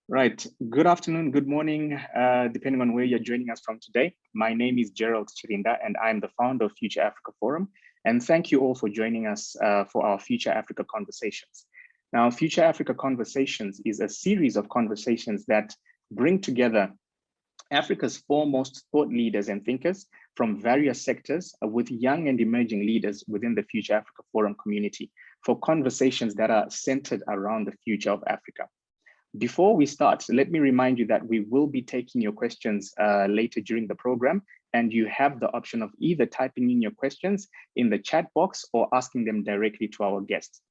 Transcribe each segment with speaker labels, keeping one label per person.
Speaker 1: Right. Good afternoon, good morning, depending on where you're joining us from today. My name is Gerald Chirinda, and I'm the founder of Future Africa Forum. And thank you all for joining us for our Future Africa Conversations. Now, Future Africa Conversations is a series of conversations that bring together Africa's foremost thought leaders and thinkers from various sectors with young and emerging leaders within the Future Africa Forum community for conversations that are centered around the future of Africa. Before we start, let me remind you that we will be taking your questions later during the program, and you have the option of either typing in your questions in the chat box or asking them directly to our guests.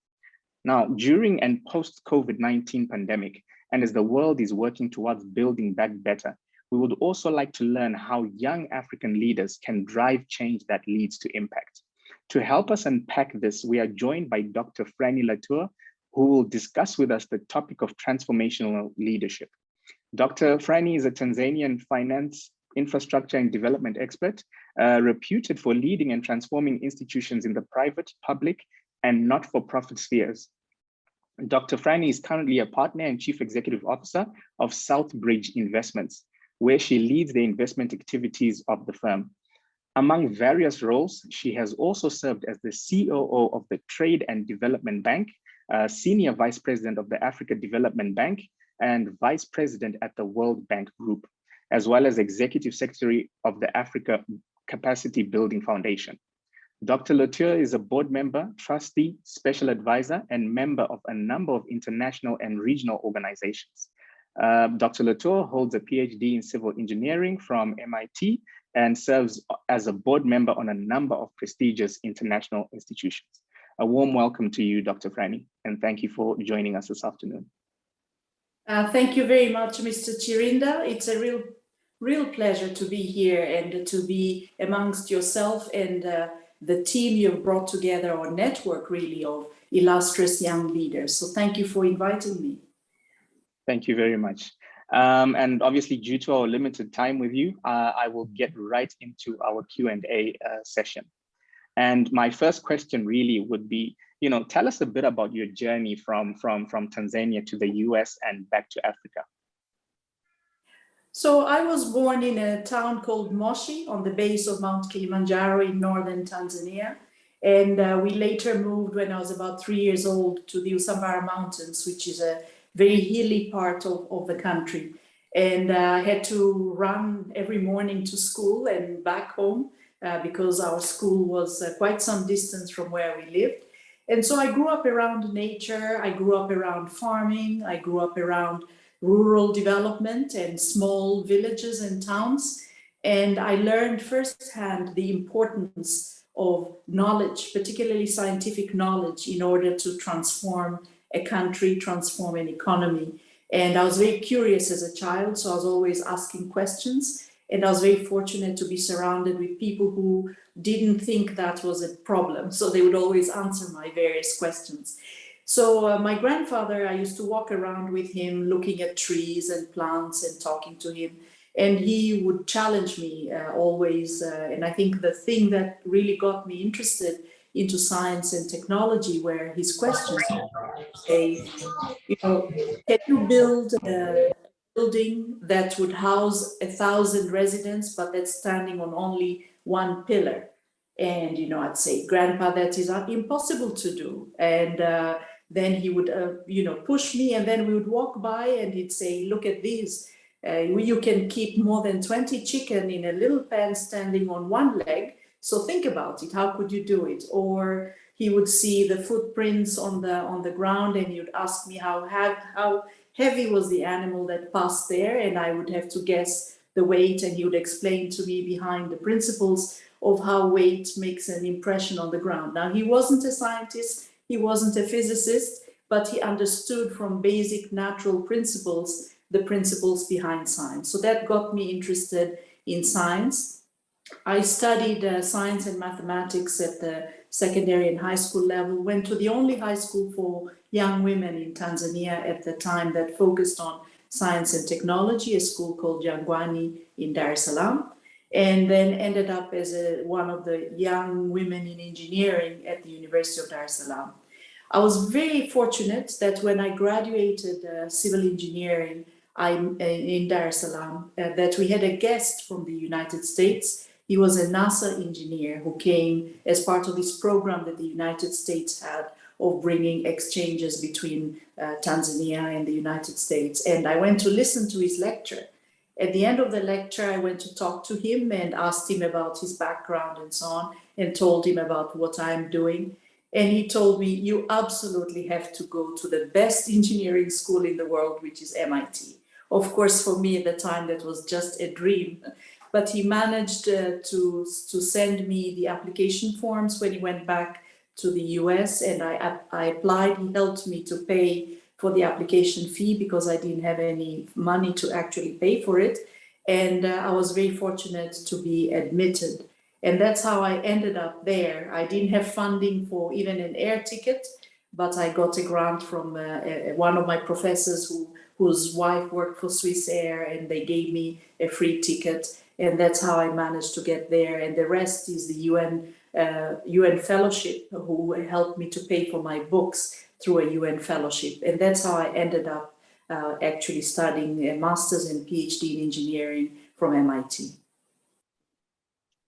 Speaker 1: Now, during and post-COVID-19 pandemic, and as the world is working towards building back better, we would also like to learn how young African leaders can drive change that leads to impact. To help us unpack this, we are joined by Dr. Frannie Letour, who will discuss with us the topic of transformational leadership. Dr. Frannie is a Tanzanian finance, infrastructure, and development expert, reputed for leading and transforming institutions in the private, public, and not-for-profit spheres. Dr. Frannie is currently a partner and chief executive officer of SouthBridge Investments, where she leads the investment activities of the firm. Among various roles, she has also served as the COO of the Trade and Development Bank, Senior Vice President of the Africa Development Bank, and Vice President at the World Bank Group, as well as Executive Secretary of the Africa Capacity Building Foundation. Dr. Léautier is a board member, trustee, special advisor, and member of a number of international and regional organizations. Dr. Letour holds a PhD in civil engineering from MIT and serves as a board member on a number of prestigious international institutions. A warm welcome to you, Dr. Frannie, and thank you for joining us this afternoon.
Speaker 2: Thank you very much, Mr. Chirinda. It's a real pleasure to be here and to be amongst yourself and the team you've brought together, or network really, of illustrious young leaders. So thank you for inviting me.
Speaker 1: Thank you very much. And obviously, due to our limited time with you, I will get right into our Q&A session. And my first question really would be, tell us a bit about your journey from Tanzania to the US and back to Africa.
Speaker 2: So I was born in a town called Moshi on the base of Mount Kilimanjaro in northern Tanzania. And we later moved when I was about 3 years old to the Usambara Mountains, which is a very hilly part of the country. And I had to run every morning to school and back home because our school was quite some distance from where we lived. And so I grew up around nature, I grew up around farming, I grew up around rural development and small villages and towns. And I learned firsthand the importance of knowledge, particularly scientific knowledge, in order to transform a country, transform an economy. And I was very curious as a child, so I was always asking questions. And I was very fortunate to be surrounded with people who didn't think that was a problem. So they would always answer my various questions. So my grandfather, I used to walk around with him, looking at trees and plants and talking to him. And he would challenge me always. And I think the thing that really got me interested into science and technology were his questions. Say, can you build a building that would house 1,000 residents, but that's standing on only one pillar? And, I'd say, Grandpa, that is impossible to do. And then he would, push me, and then we would walk by and he'd say, look at these. You can keep more than 20 chicken in a little pen standing on one leg. So think about it. How could you do it? Or he would see the footprints on the ground, and he would ask me how heavy was the animal that passed there, and I would have to guess the weight, and he would explain to me behind the principles of how weight makes an impression on the ground. Now, he wasn't a scientist, he wasn't a physicist, but he understood from basic natural principles the principles behind science. So that got me interested in science. I studied science and mathematics at the secondary and high school level, went to the only high school for young women in Tanzania at the time that focused on science and technology, a school called Jangwani in Dar es Salaam, and then ended up as one of the young women in engineering at the University of Dar es Salaam. I was very fortunate that when I graduated civil engineering, in Dar es Salaam, that we had a guest from the United States. He was a NASA engineer who came as part of this program that the United States had of bringing exchanges between Tanzania and the United States. And I went to listen to his lecture. At the end of the lecture, I went to talk to him and asked him about his background and so on, and told him about what I'm doing. And he told me, you absolutely have to go to the best engineering school in the world, which is MIT. Of course, for me at the time, that was just a dream. But he managed to send me the application forms when he went back to the US, and I applied. He helped me to pay for the application fee because I didn't have any money to actually pay for it. And I was very fortunate to be admitted. And that's how I ended up there. I didn't have funding for even an air ticket, but I got a grant from one of my professors whose wife worked for Swiss Air, and they gave me a free ticket. And that's how I managed to get there. And the rest is the UN fellowship, who helped me to pay for my books through a UN fellowship. And that's how I ended up actually studying a master's and PhD in engineering from MIT.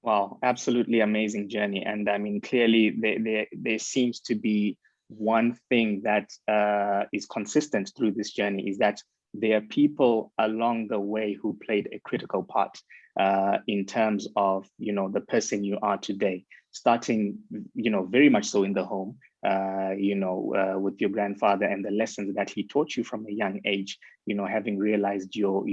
Speaker 1: Wow, absolutely amazing journey. And I mean, clearly there seems to be one thing that is consistent through this journey, is that there are people along the way who played a critical part in terms of, the person you are today, starting, very much so in the home, with your grandfather and the lessons that he taught you from a young age, having realized your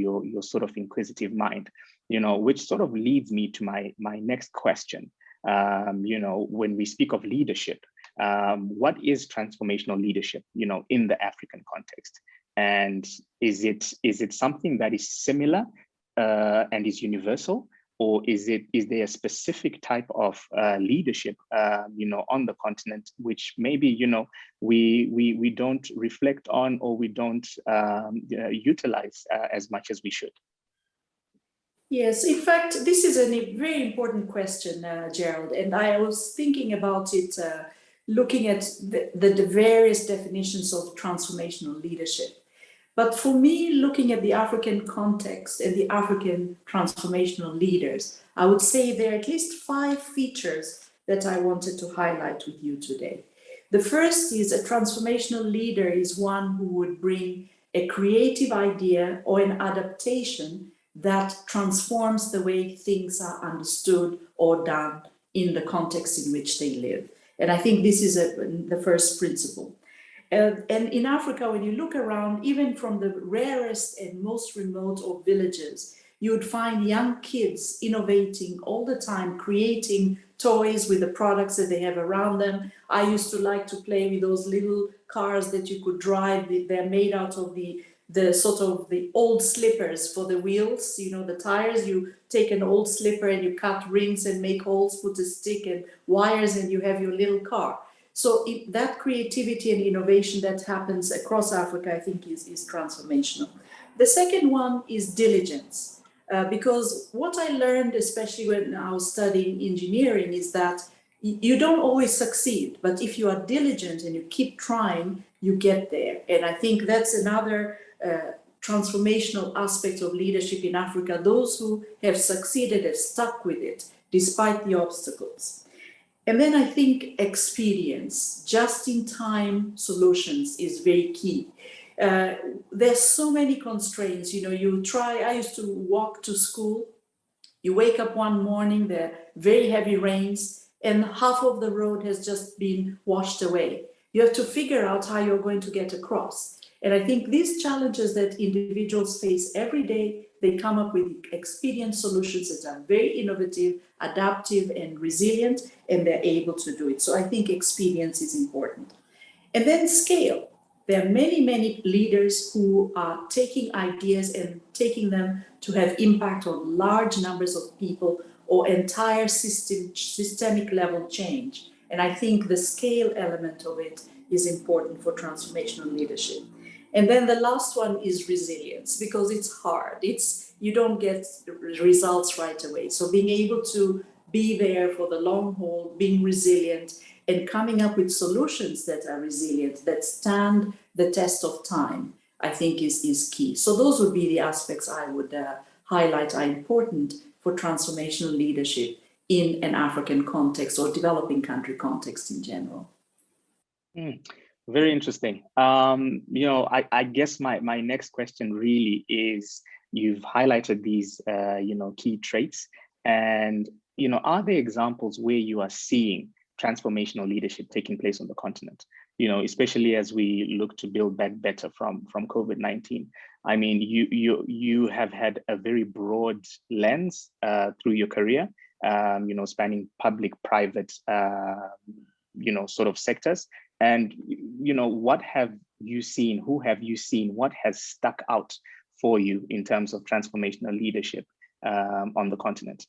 Speaker 1: sort of inquisitive mind, which sort of leads me to my next question. When we speak of leadership, what is transformational leadership, in the African context? And is it something that is similar and is universal, or is there a specific type of leadership, on the continent, which maybe we don't reflect on, or we don't utilize as much as we should?
Speaker 2: Yes, in fact, this is a very important question, Gerald, and I was thinking about it, looking at the various definitions of transformational leadership. But for me, looking at the African context and the African transformational leaders, I would say there are at least 5 features that I wanted to highlight with you today. The first is a transformational leader is one who would bring a creative idea or an adaptation that transforms the way things are understood or done in the context in which they live. And I think this is the first principle. And in Africa, when you look around, even from the rarest and most remote of villages, you would find young kids innovating all the time, creating toys with the products that they have around them. I used to like to play with those little cars that you could drive. They're made out of the sort of the old slippers for the wheels, the tires. You take an old slipper and you cut rings and make holes, put a stick and wires, and you have your little car. So that creativity and innovation that happens across Africa, I think is transformational. The second one is diligence, because what I learned, especially when I was studying engineering, is that you don't always succeed, but if you are diligent and you keep trying, you get there. And I think that's another transformational aspect of leadership in Africa. Those who have succeeded have stuck with it despite the obstacles. And then I think experience, just-in-time solutions is very key. There's so many constraints. I used to walk to school. You wake up one morning, there are very heavy rains, and half of the road has just been washed away. You have to figure out how you're going to get across. And I think these challenges that individuals face every day, they come up with expedient solutions that are very innovative, adaptive, and resilient, and they're able to do it. So I think experience is important. And then scale. There are many, many leaders who are taking ideas and taking them to have impact on large numbers of people or entire systemic level change. And I think the scale element of it is important for transformational leadership. And then the last one is resilience, because it's hard. You don't get results right away. So being able to be there for the long haul, being resilient, and coming up with solutions that are resilient, that stand the test of time, I think is key. So those would be the aspects I would highlight are important for transformational leadership in an African context or developing country context in general.
Speaker 1: Very interesting. I guess my next question really is, you've highlighted these, key traits, and, are there examples where you are seeing transformational leadership taking place on the continent? Especially as we look to build back better from COVID-19. I mean, you have had a very broad lens through your career, spanning public, private, sort of sectors. And, what have you seen? Who have you seen? What has stuck out for you in terms of transformational leadership on the continent?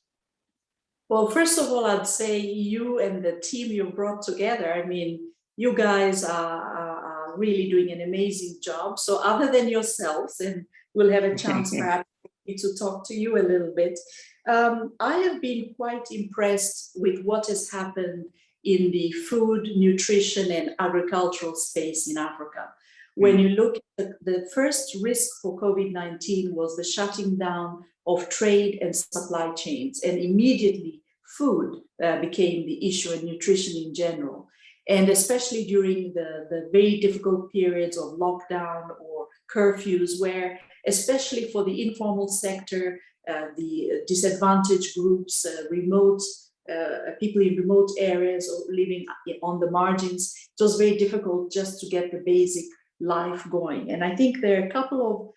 Speaker 2: Well, first of all, I'd say you and the team you brought together, I mean, you guys are really doing an amazing job. So other than yourselves, and we'll have a chance perhaps to talk to you a little bit, I have been quite impressed with what has happened in the food, nutrition, and agricultural space in Africa. When you look at the first risk for COVID-19 was the shutting down of trade and supply chains, and immediately food became the issue, and nutrition in general. And especially during the very difficult periods of lockdown or curfews, where especially for the informal sector, the disadvantaged groups, remote people in remote areas or living on the margins, it was very difficult just to get the basic life going. And I think there are a couple of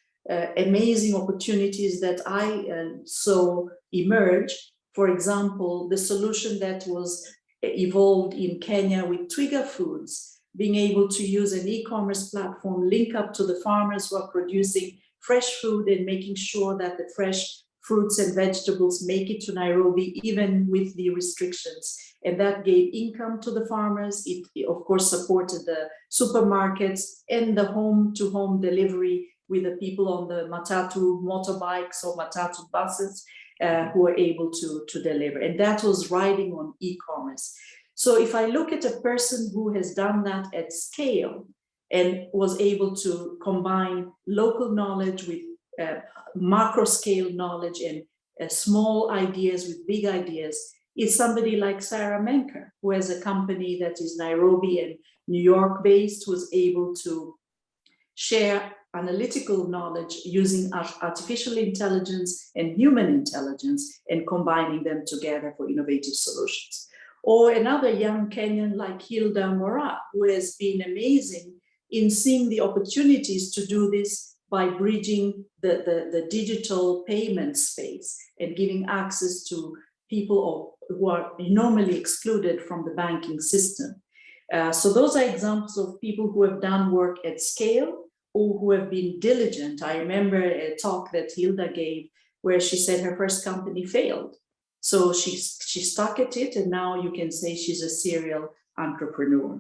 Speaker 2: amazing opportunities that I saw emerge. For example, the solution that was evolved in Kenya with Twiga Foods, being able to use an e-commerce platform, link up to the farmers who are producing fresh food and making sure that the fresh fruits and vegetables make it to Nairobi, even with the restrictions. And that gave income to the farmers. It, of course, supported the supermarkets and the home-to-home delivery with the people on the matatu motorbikes or matatu buses who were able to deliver. And that was riding on e-commerce. So if I look at a person who has done that at scale and was able to combine local knowledge with macro scale knowledge and small ideas with big ideas, is somebody like Sarah Menker, who has a company that is Nairobi and New York based, who was able to share analytical knowledge using artificial intelligence and human intelligence and combining them together for innovative solutions. Or another young Kenyan like Hilda Mora, who has been amazing in seeing the opportunities to do this by bridging the digital payment space and giving access to people who are normally excluded from the banking system. So those are examples of people who have done work at scale or who have been diligent. I remember a talk that Hilda gave where she said her first company failed. So she stuck at it, and now you can say she's a serial entrepreneur.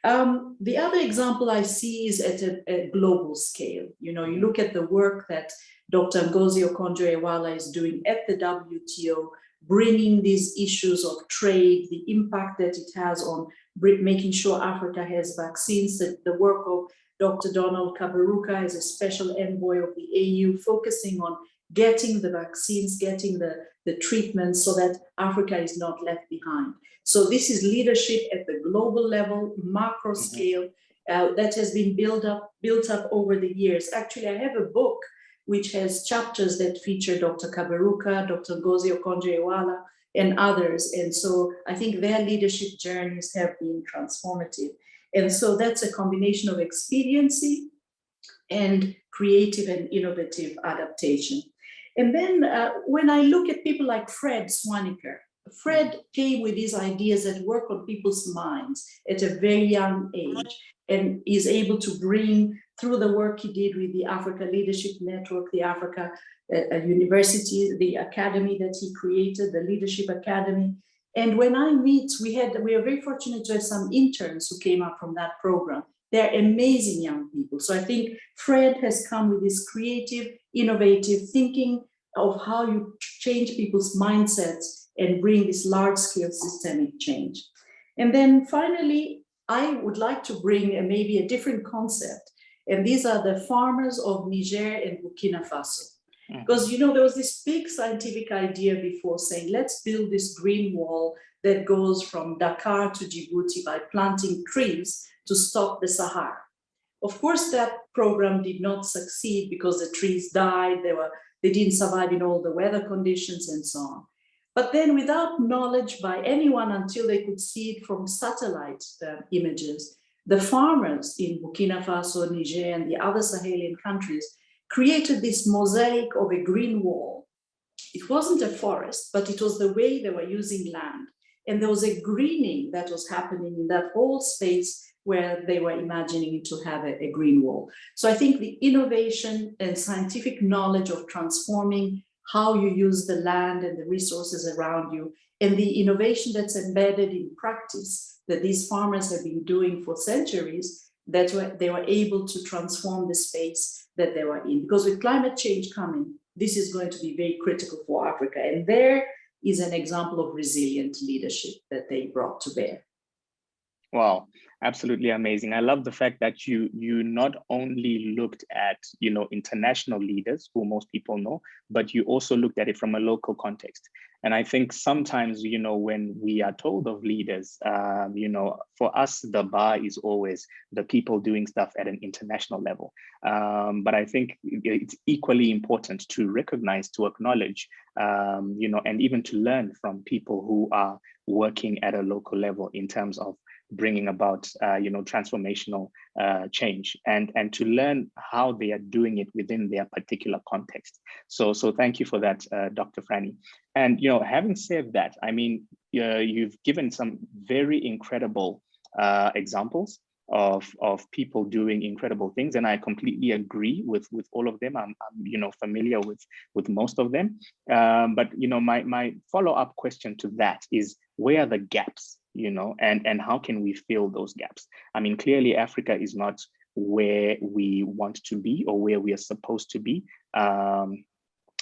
Speaker 2: The other example I see is at a global scale. You look at the work that Dr. Ngozi Okonjo-Iweala is doing at the WTO, bringing these issues of trade, the impact that it has on making sure Africa has vaccines, the work of Dr. Donald Kaberuka as a special envoy of the AU, focusing on getting the vaccines, getting the treatments so that Africa is not left behind. So this is leadership at the global level, macro scale, that has been built up over the years. Actually, I have a book which has chapters that feature Dr. Kaberuka, Dr. Ngozi Okonjo-Iweala, and others. And so I think their leadership journeys have been transformative. And so that's a combination of expediency and creative and innovative adaptation. And then when I look at people like Fred Swaniker, Fred came with these ideas that work on people's minds at a very young age and is able to bring, through the work he did with the Africa Leadership Network, the Africa University, the academy that he created, the Leadership Academy. And when I meet, we are very fortunate to have some interns who came up from that program. They're amazing young people. So I think Fred has come with this creative, innovative thinking of how you change people's mindsets and bring this large-scale systemic change. And then finally, I would like to bring maybe a different concept, And these are the farmers of Niger and Burkina Faso. Because, you know, there was this big scientific idea before saying, let's build this green wall that goes from Dakar to Djibouti by planting trees to stop the Sahara. Of course, that program did not succeed because the trees died, they didn't survive in all the weather conditions and so on. But then without knowledge by anyone until they could see it from satellite images, the farmers in Burkina Faso, Niger, and the other Sahelian countries created this mosaic of a green wall. It wasn't a forest, but it was the way they were using land. And there was a greening that was happening in that whole space where they were imagining to have a green wall. So I think the innovation and scientific knowledge of transforming how you use the land and the resources around you, and the innovation that's embedded in practice that these farmers have been doing for centuries, that they were able to transform the space that they were in. Because with climate change coming, this is going to be very critical for Africa. And there is an example of resilient leadership that they brought to bear.
Speaker 1: Wow, absolutely amazing. I love the fact that you not only looked at, you know, international leaders who most people know, but you also looked at it from a local context. And I think sometimes, you know, when we are told of leaders, you know, for us, the bar is always the people doing stuff at an international level. But I think it's equally important to recognize, to acknowledge, you know, and even to learn from people who are working at a local level in terms of bringing about, you know, transformational change, and to learn how they are doing it within their particular context. So thank you for that, Dr. Frannie. And, you know, having said that, I mean, you've given some very incredible examples of people doing incredible things, and I completely agree with all of them. I'm you know, familiar with most of them. But, you know, my follow-up question to that is, where are the gaps? You know, and how can we fill those gaps? I mean, clearly Africa is not where we want to be or where we are supposed to be.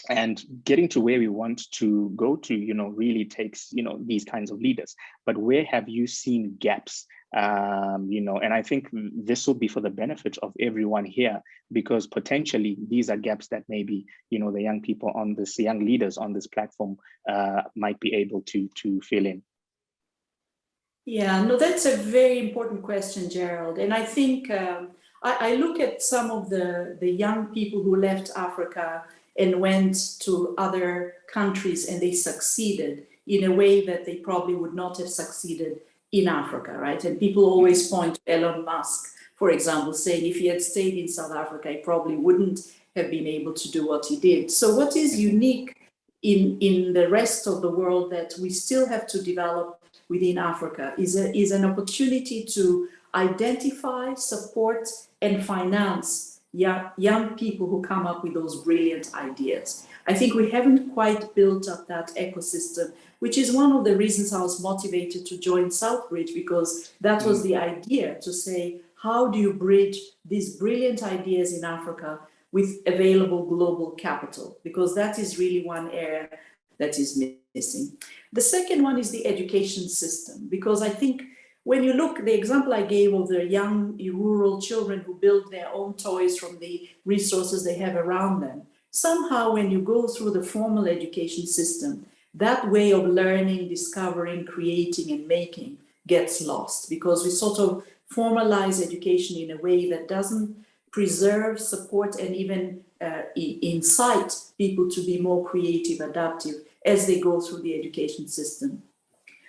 Speaker 1: And getting to where we want to go to, you know, really takes, you know, these kinds of leaders. But where have you seen gaps? You know, and I think this will be for the benefit of everyone here, because potentially these are gaps that maybe, you know, the young people on this, young leaders on this platform might be able to fill in.
Speaker 2: Yeah, no, that's a very important question, Gerald. And I think I look at some of the young people who left Africa and went to other countries, and they succeeded in a way that they probably would not have succeeded in Africa, right? And people always point to Elon Musk, for example, saying if he had stayed in South Africa, he probably wouldn't have been able to do what he did. So what is unique in the rest of the world that we still have to develop within Africa is an opportunity to identify, support, and finance young people who come up with those brilliant ideas. I think we haven't quite built up that ecosystem, which is one of the reasons I was motivated to join SouthBridge, because that was the idea, to say, how do you bridge these brilliant ideas in Africa with available global capital? Because that is really one area that is missing. The second one is the education system, because I think when you look, the example I gave of the young rural children who build their own toys from the resources they have around them, somehow when you go through the formal education system, that way of learning, discovering, creating, and making gets lost, because we sort of formalize education in a way that doesn't preserve, support, and even incite people to be more creative, adaptive as they go through the education system.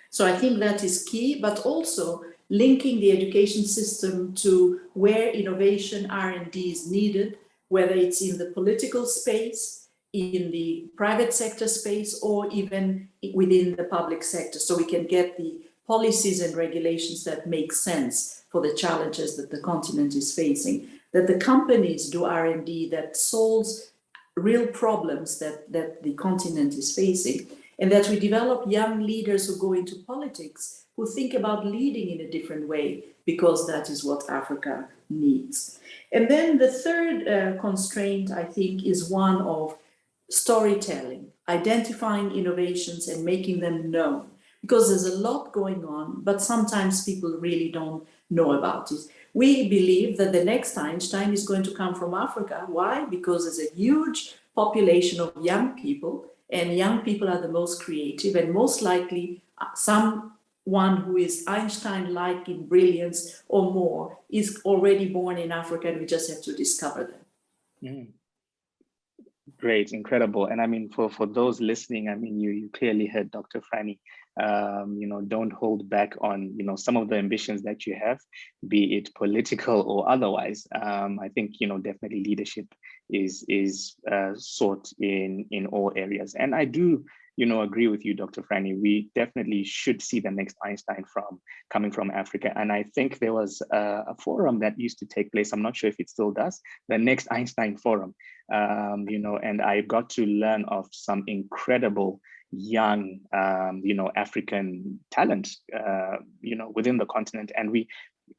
Speaker 2: So I think that is key, but also linking the education system to where innovation R&D is needed, whether it's in the political space, in the private sector space, or even within the public sector, so we can get the policies and regulations that make sense for the challenges that the continent is facing, that the companies do R&D that solves real problems that the continent is facing, and that we develop young leaders who go into politics who think about leading in a different way, because that is what Africa needs. And then the third constraint, I think, is one of storytelling, identifying innovations and making them known, because there's a lot going on, but sometimes people really don't know about it. We believe that the next Einstein is going to come from Africa. Why? Because there's a huge population of young people, and young people are the most creative, and most likely someone who is Einstein-like in brilliance or more is already born in Africa, and we just have to discover them.
Speaker 1: Mm. Great, incredible. And I mean, for those listening, I mean, you clearly heard Dr. Frannie. Don't hold back on, some of the ambitions that you have, be it political or otherwise. I think, definitely leadership is sought in all areas. And I do, agree with you, Dr. Frannie. We definitely should see the next Einstein coming from Africa. And I think there was a forum that used to take place. I'm not sure if it still does, the next Einstein Forum. And I got to learn of some incredible young, African talent, within the continent. And we,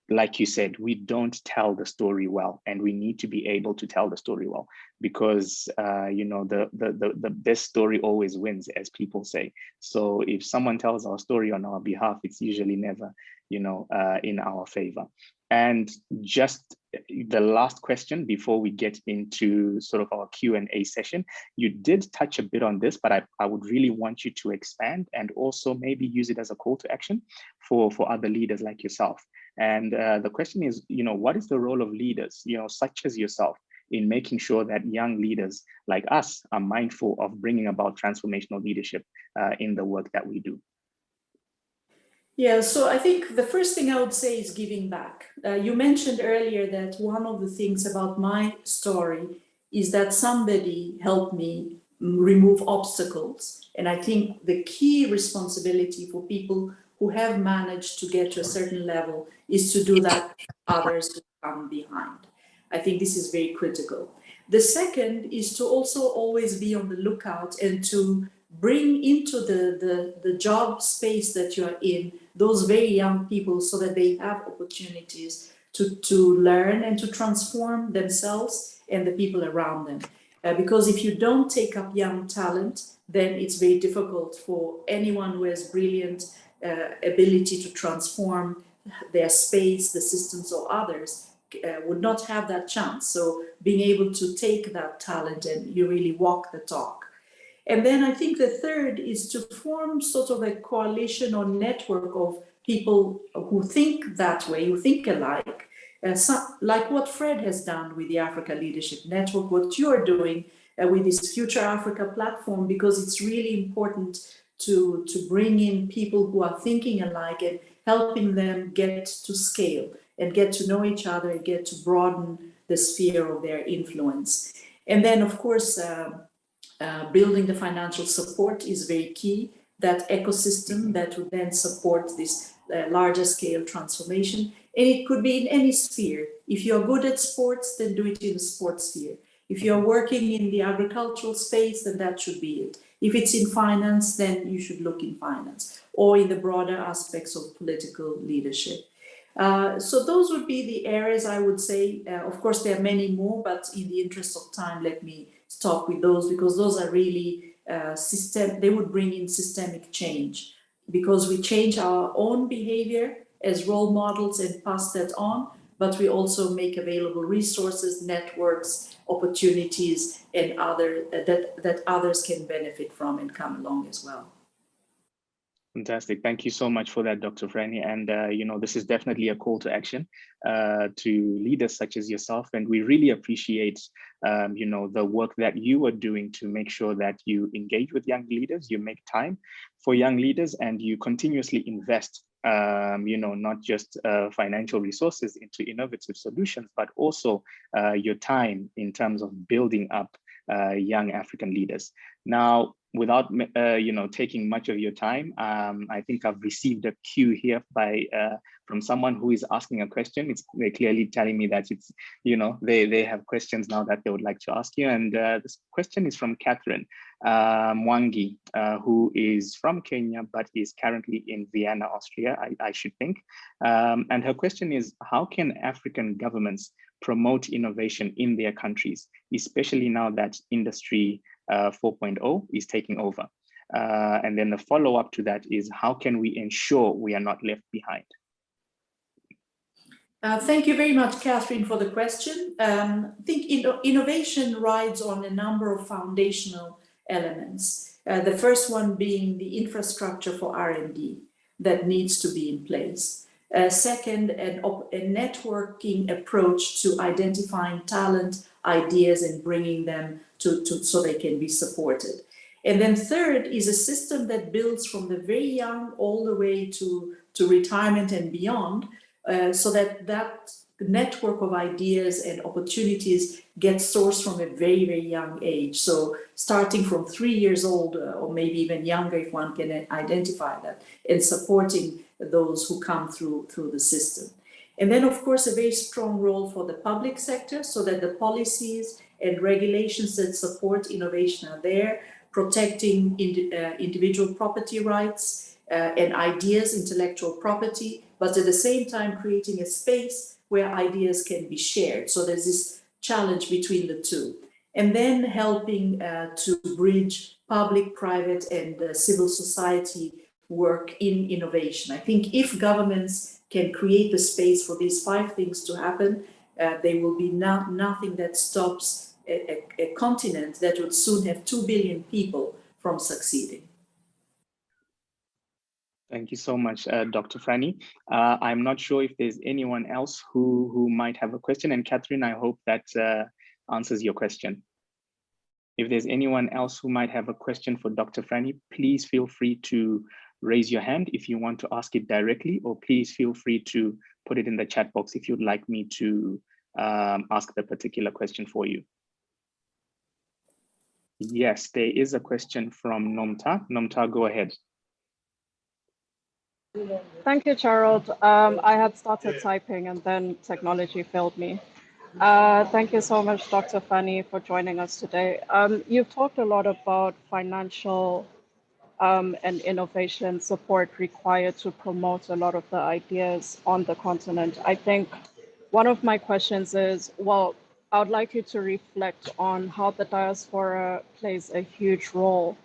Speaker 1: like you said, we don't tell the story well, and we need to be able to tell the story well, because, the best story always wins, as people say. So if someone tells our story on our behalf, it's usually never, in our favor. And just the last question before we get into sort of our Q&A session, you did touch a bit on this, but I would really want you to expand and also maybe use it as a call to action for other leaders like yourself. And the question is, what is the role of leaders, such as yourself, in making sure that young leaders like us are mindful of bringing about transformational leadership in the work that we do?
Speaker 2: Yeah, so I think the first thing I would say is giving back. You mentioned earlier that one of the things about my story is that somebody helped me remove obstacles. And I think the key responsibility for people who have managed to get to a certain level is to do that others who come behind. I think this is very critical. The second is to also always be on the lookout and to bring into the job space that you're in those very young people, so that they have opportunities to learn and to transform themselves and the people around them. Because if you don't take up young talent, then it's very difficult for anyone who has brilliant ability to transform their space, the systems, or others would not have that chance. So being able to take that talent and you really walk the talk. And then I think the third is to form sort of a coalition or network of people who think that way, who think alike, like what Fred has done with the Africa Leadership Network, what you're doing with this Future Africa platform, because it's really important to bring in people who are thinking alike and helping them get to scale and get to know each other and get to broaden the sphere of their influence. And then, of course, building the financial support is very key, that ecosystem that would then support this larger scale transformation. And it could be in any sphere. If you're good at sports, then do it in the sports sphere. If you're working in the agricultural space, then that should be it. If it's in finance, then you should look in finance, or in the broader aspects of political leadership. So those would be the areas I would say. Of course, there are many more, but in the interest of time, let me stop with those, because those are really they would bring in systemic change, because we change our own behavior as role models and pass that on, but we also make available resources, networks, opportunities, and that others can benefit from and come along as well.
Speaker 1: Fantastic. Thank you so much for that, Dr. Frannie. And, this is definitely a call to action to leaders such as yourself. And we really appreciate, the work that you are doing to make sure that you engage with young leaders, you make time for young leaders, and you continuously invest, not just financial resources into innovative solutions, but also your time in terms of building up young African leaders. Now, without taking much of your time, I think I've received a cue here from someone who is asking a question. They're clearly telling me that it's, they have questions now that they would like to ask you. And this question is from Catherine Mwangi, who is from Kenya, but is currently in Vienna, Austria, I should think. And her question is, how can African governments promote innovation in their countries, especially now that Industry 4.0 is taking over? And then the follow-up to that is, how can we ensure we are not left behind?
Speaker 2: Thank you very much, Catherine, for the question. I think innovation rides on a number of foundational elements. The first one being the infrastructure for R&D that needs to be in place. Second, a networking approach to identifying talent, ideas, and bringing them so they can be supported. And then third is a system that builds from the very young all the way to retirement and beyond, so that network of ideas and opportunities gets sourced from a very, very young age. So starting from 3 years old, or maybe even younger if one can identify that, and supporting those who come through the system. And then, of course, a very strong role for the public sector, so that the policies and regulations that support innovation are there, protecting individual property rights and ideas, intellectual property, but at the same time creating a space where ideas can be shared. So there's this challenge between the two. And then helping to bridge public, private, and civil society work in innovation. I think if governments can create the space for these 5 things to happen, there will be nothing that stops a continent that would soon have 2 billion people from succeeding.
Speaker 1: Thank you so much, Dr. Frannie. I'm not sure if there's anyone else who might have a question. And Catherine, I hope that answers your question. If there's anyone else who might have a question for Dr. Frannie, please feel free to raise your hand if you want to ask it directly, or please feel free to put it in the chat box if you'd like me to ask the particular question for you. Yes, there is a question from Nomta. Nomta, go ahead.
Speaker 3: Thank you, Gerald. I had started typing and then technology failed me. Thank you so much, Dr. Frannie, for joining us today. You've talked a lot about financial and innovation support required to promote a lot of the ideas on the continent. I think one of my questions is, well, I would like you to reflect on how the diaspora plays a huge role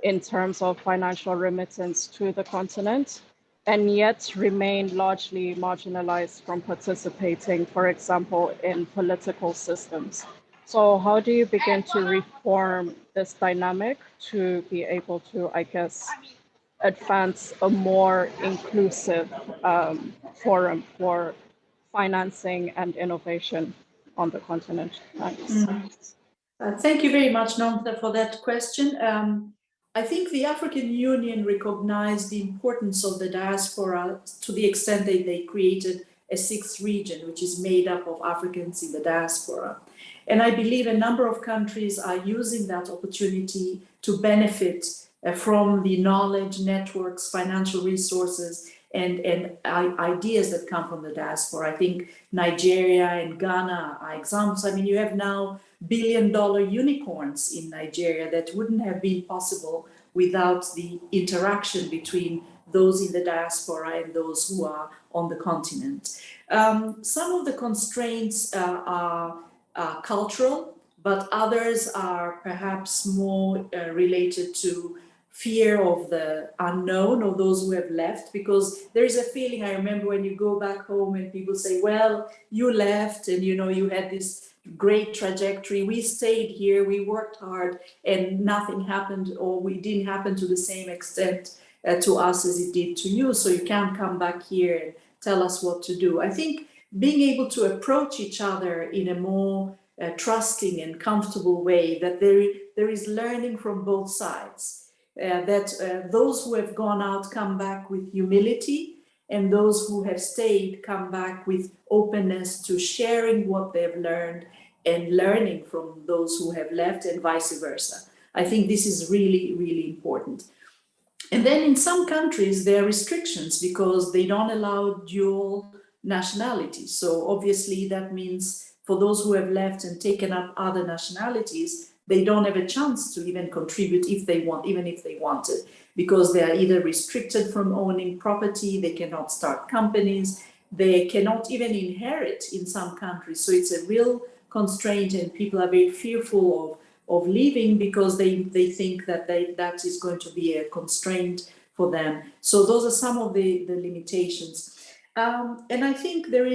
Speaker 3: in terms of financial remittance to the continent, and yet remain largely marginalized from participating, for example, in political systems. So how do you begin to reform this dynamic to be able to, I guess, advance a more inclusive forum for financing and innovation on the continent? Thanks.
Speaker 2: Thank you very much, Nomta, for that question. I think the African Union recognized the importance of the diaspora to the extent that they created a 6th region, which is made up of Africans in the diaspora. And I believe a number of countries are using that opportunity to benefit from the knowledge, networks, financial resources, and ideas that come from the diaspora. I think Nigeria and Ghana are examples. I mean, you have now billion-dollar unicorns in Nigeria that wouldn't have been possible without the interaction between those in the diaspora and those who are on the continent. Some of the constraints are cultural, but others are perhaps more related to fear of the unknown, or those who have left, because there is a feeling, I remember when you go back home and people say, well, you left and you had this great trajectory, we stayed here, we worked hard, and nothing happened, or we didn't happen to the same extent to us as it did to you, so you can't come back here and tell us what to do. I think being able to approach each other in a more trusting and comfortable way, that there is learning from both sides, that those who have gone out come back with humility, and those who have stayed come back with openness to sharing what they've learned and learning from those who have left, and vice versa. I think this is really, really important. And then in some countries, there are restrictions because they don't allow dual nationality. So obviously that means for those who have left and taken up other nationalities, they don't have a chance to even contribute if they want, even if they wanted, because they are either restricted from owning property, they cannot start companies, they cannot even inherit in some countries. So it's a real constraint, and people are very fearful of leaving because they think that that is going to be a constraint for them. So those are some of the limitations. And I think there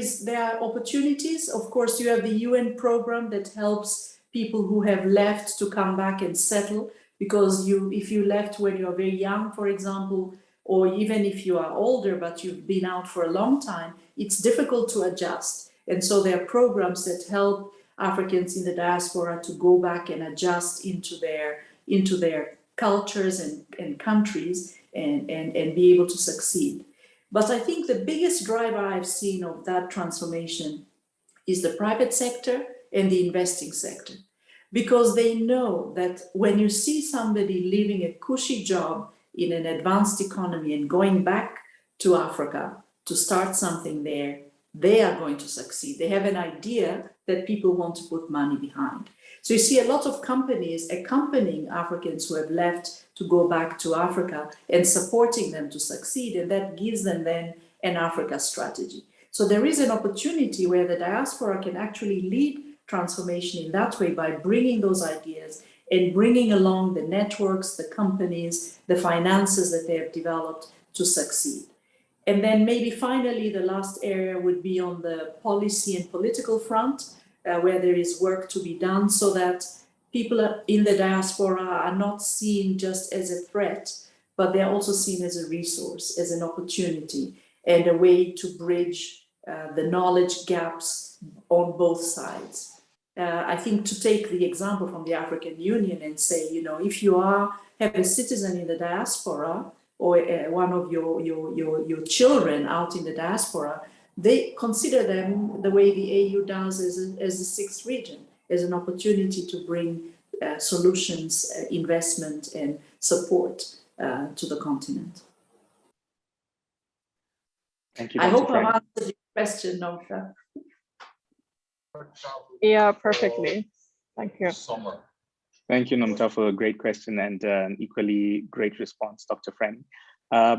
Speaker 2: are opportunities. Of course, you have the UN program that helps people who have left to come back and settle, because if you left when you are very young, for example, or even if you are older but you've been out for a long time, it's difficult to adjust. And so there are programs that help Africans in the diaspora to go back and adjust into their cultures and countries and be able to succeed. But I think the biggest driver I've seen of that transformation is the private sector and the investing sector, because they know that when you see somebody leaving a cushy job in an advanced economy and going back to Africa to start something there, they are going to succeed. They have an idea that people want to put money behind. So you see a lot of companies accompanying Africans who have left to go back to Africa and supporting them to succeed, and that gives them then an Africa strategy. So there is an opportunity where the diaspora can actually lead transformation in that way by bringing those ideas and bringing along the networks, the companies, the finances that they have developed to succeed. And then maybe finally, the last area would be on the policy and political front, where there is work to be done so that people in the diaspora are not seen just as a threat, but they're also seen as a resource, as an opportunity, and a way to bridge the knowledge gaps on both sides. I think to take the example from the African Union and say, if you have a citizen in the diaspora, or one of your children out in the diaspora, they consider them the way the AU does as the sixth region, as an opportunity to bring solutions, investment and support to the continent.
Speaker 1: Thank you,
Speaker 2: I
Speaker 1: Dr.
Speaker 2: hope
Speaker 1: Frannie.
Speaker 2: I've answered your question, Nofra.
Speaker 3: Yeah, perfectly. Thank you.
Speaker 1: Thank you, Nomta, for a great question and an equally great response, Dr. Frannie.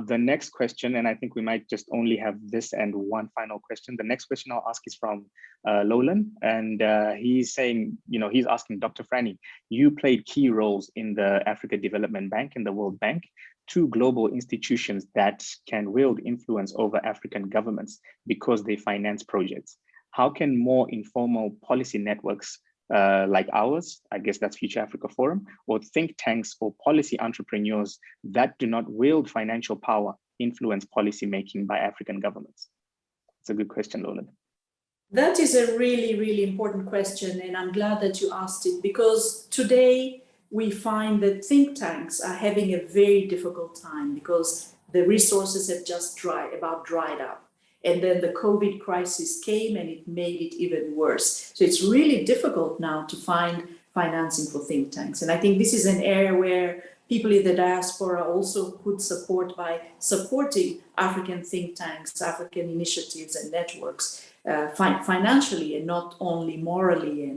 Speaker 1: The next question, and I think we might just only have this and one final question. The next question I'll ask is from Lolan, and he's saying, he's asking Dr. Frannie, you played key roles in the Africa Development Bank and the World Bank, two global institutions that can wield influence over African governments because they finance projects. How can more informal policy networks like ours, I guess that's Future Africa Forum, or think tanks or policy entrepreneurs that do not wield financial power influence policy making by African governments? It's a good question, Lolan.
Speaker 2: That is a really, really important question, and I'm glad that you asked it, because today we find that think tanks are having a very difficult time because the resources have just dried up. And then the COVID crisis came and it made it even worse. So it's really difficult now to find financing for think tanks. And I think this is an area where people in the diaspora also could support by supporting African think tanks, African initiatives and networks financially, and not only morally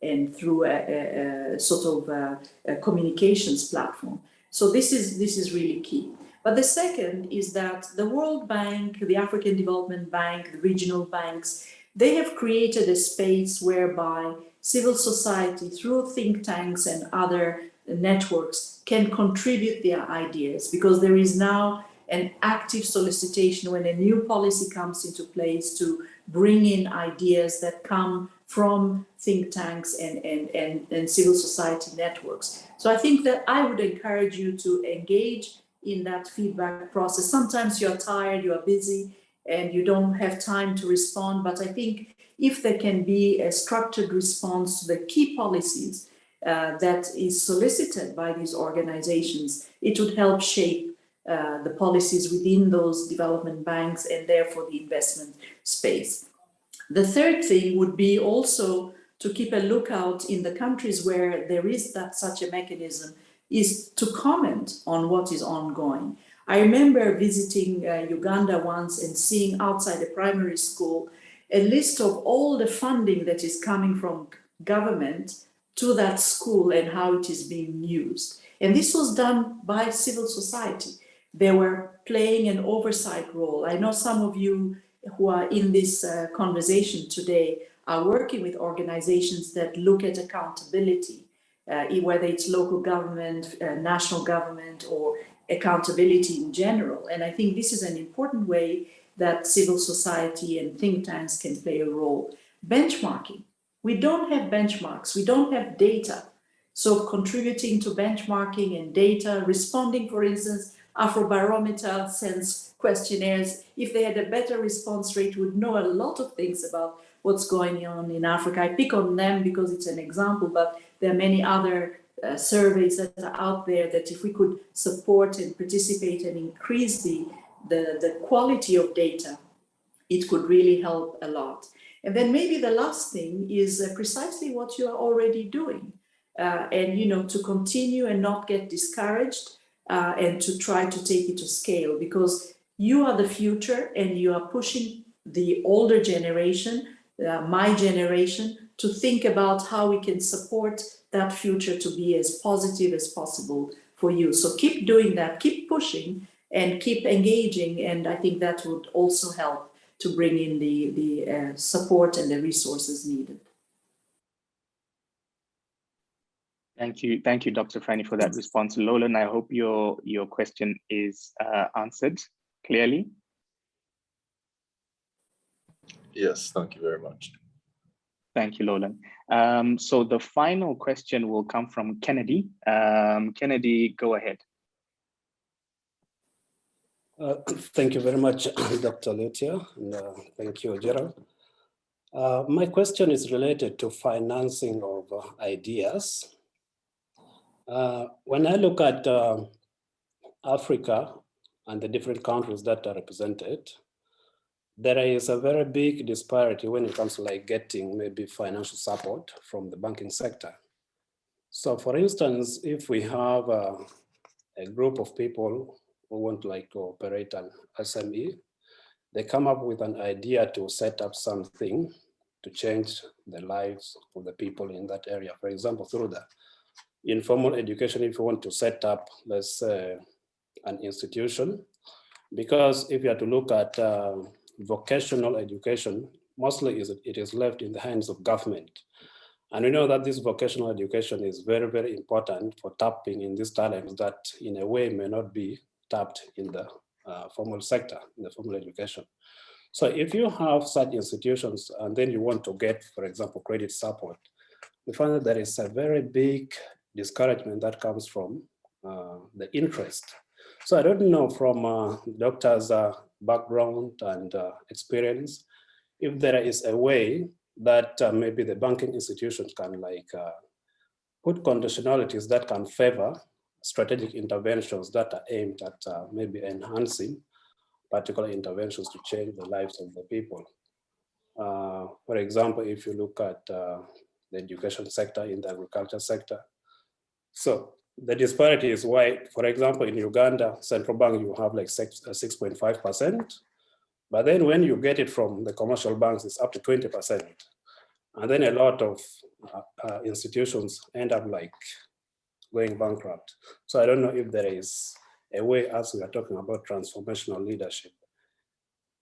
Speaker 2: and through a sort of a communications platform. So this is really key. But the second is that the World Bank, the African Development Bank, the regional banks, they have created a space whereby civil society through think tanks and other networks can contribute their ideas, because there is now an active solicitation when a new policy comes into place to bring in ideas that come from think tanks and civil society networks. So I think that I would encourage you to engage in that feedback process. Sometimes you're tired, you're busy, and you don't have time to respond. But I think if there can be a structured response to the key policies that is solicited by these organizations, it would help shape the policies within those development banks and therefore the investment space. The third thing would be also to keep a lookout in the countries where there is such a mechanism, is to comment on what is ongoing. I remember visiting Uganda once and seeing outside a primary school a list of all the funding that is coming from government to that school and how it is being used. And this was done by civil society. They were playing an oversight role. I know some of you who are in this conversation today are working with organizations that look at accountability, whether it's local government, national government, or accountability in general. And I think this is an important way that civil society and think tanks can play a role. Benchmarking. We don't have benchmarks. We don't have data. So contributing to benchmarking and data, responding, for instance, Afrobarometer sends questionnaires. If they had a better response rate, would know a lot of things about what's going on in Africa. I pick on them because it's an example, but there are many other surveys that are out there that if we could support and participate and increase the quality of data, it could really help a lot. And then maybe the last thing is precisely what you are already doing. And, you know, to continue and not get discouraged and to try to take it to scale, because you are the future and you are pushing the older generation, my generation, to think about how we can support that future to be as positive as possible for you. So keep doing that, keep pushing and keep engaging. And I think that would also help to bring in the support and the resources needed.
Speaker 1: Thank you, Dr. Frannie, for that response. Lolan, I hope your question is answered clearly.
Speaker 4: Yes, thank you very much.
Speaker 1: Thank you, Lolan. So the final question will come from Kennedy. Kennedy, go ahead.
Speaker 5: Thank you very much, Dr. Léautier, and thank you, Gerald. My question is related to financing of ideas. When I look at Africa and the different countries that are represented, there is a very big disparity when it comes to like getting maybe financial support from the banking sector. So for instance, if we have a group of people who want to operate an SME, they come up with an idea to set up something to change the lives of the people in that area. For example, through the informal education, if you want to set up, let's say, an institution, because if you have to look at vocational education, mostly it is left in the hands of government. And we know that this vocational education is very, very important for tapping in these talents that in a way may not be tapped in the formal sector, in the formal education. So if you have such institutions and then you want to get, for example, credit support, we find that there is a very big discouragement that comes from the interest. So I don't know from doctors' background and experience, if there is a way that maybe the banking institutions can put conditionalities that can favor strategic interventions that are aimed at maybe enhancing particular interventions to change the lives of the people. For example, if you look at the education sector, in the agriculture sector. So the disparity is why, for example, in Uganda, central bank, you have like 6.5%, but then when you get it from the commercial banks, it's up to 20%. And then a lot of institutions end up going bankrupt. So I don't know if there is a way, as we are talking about transformational leadership,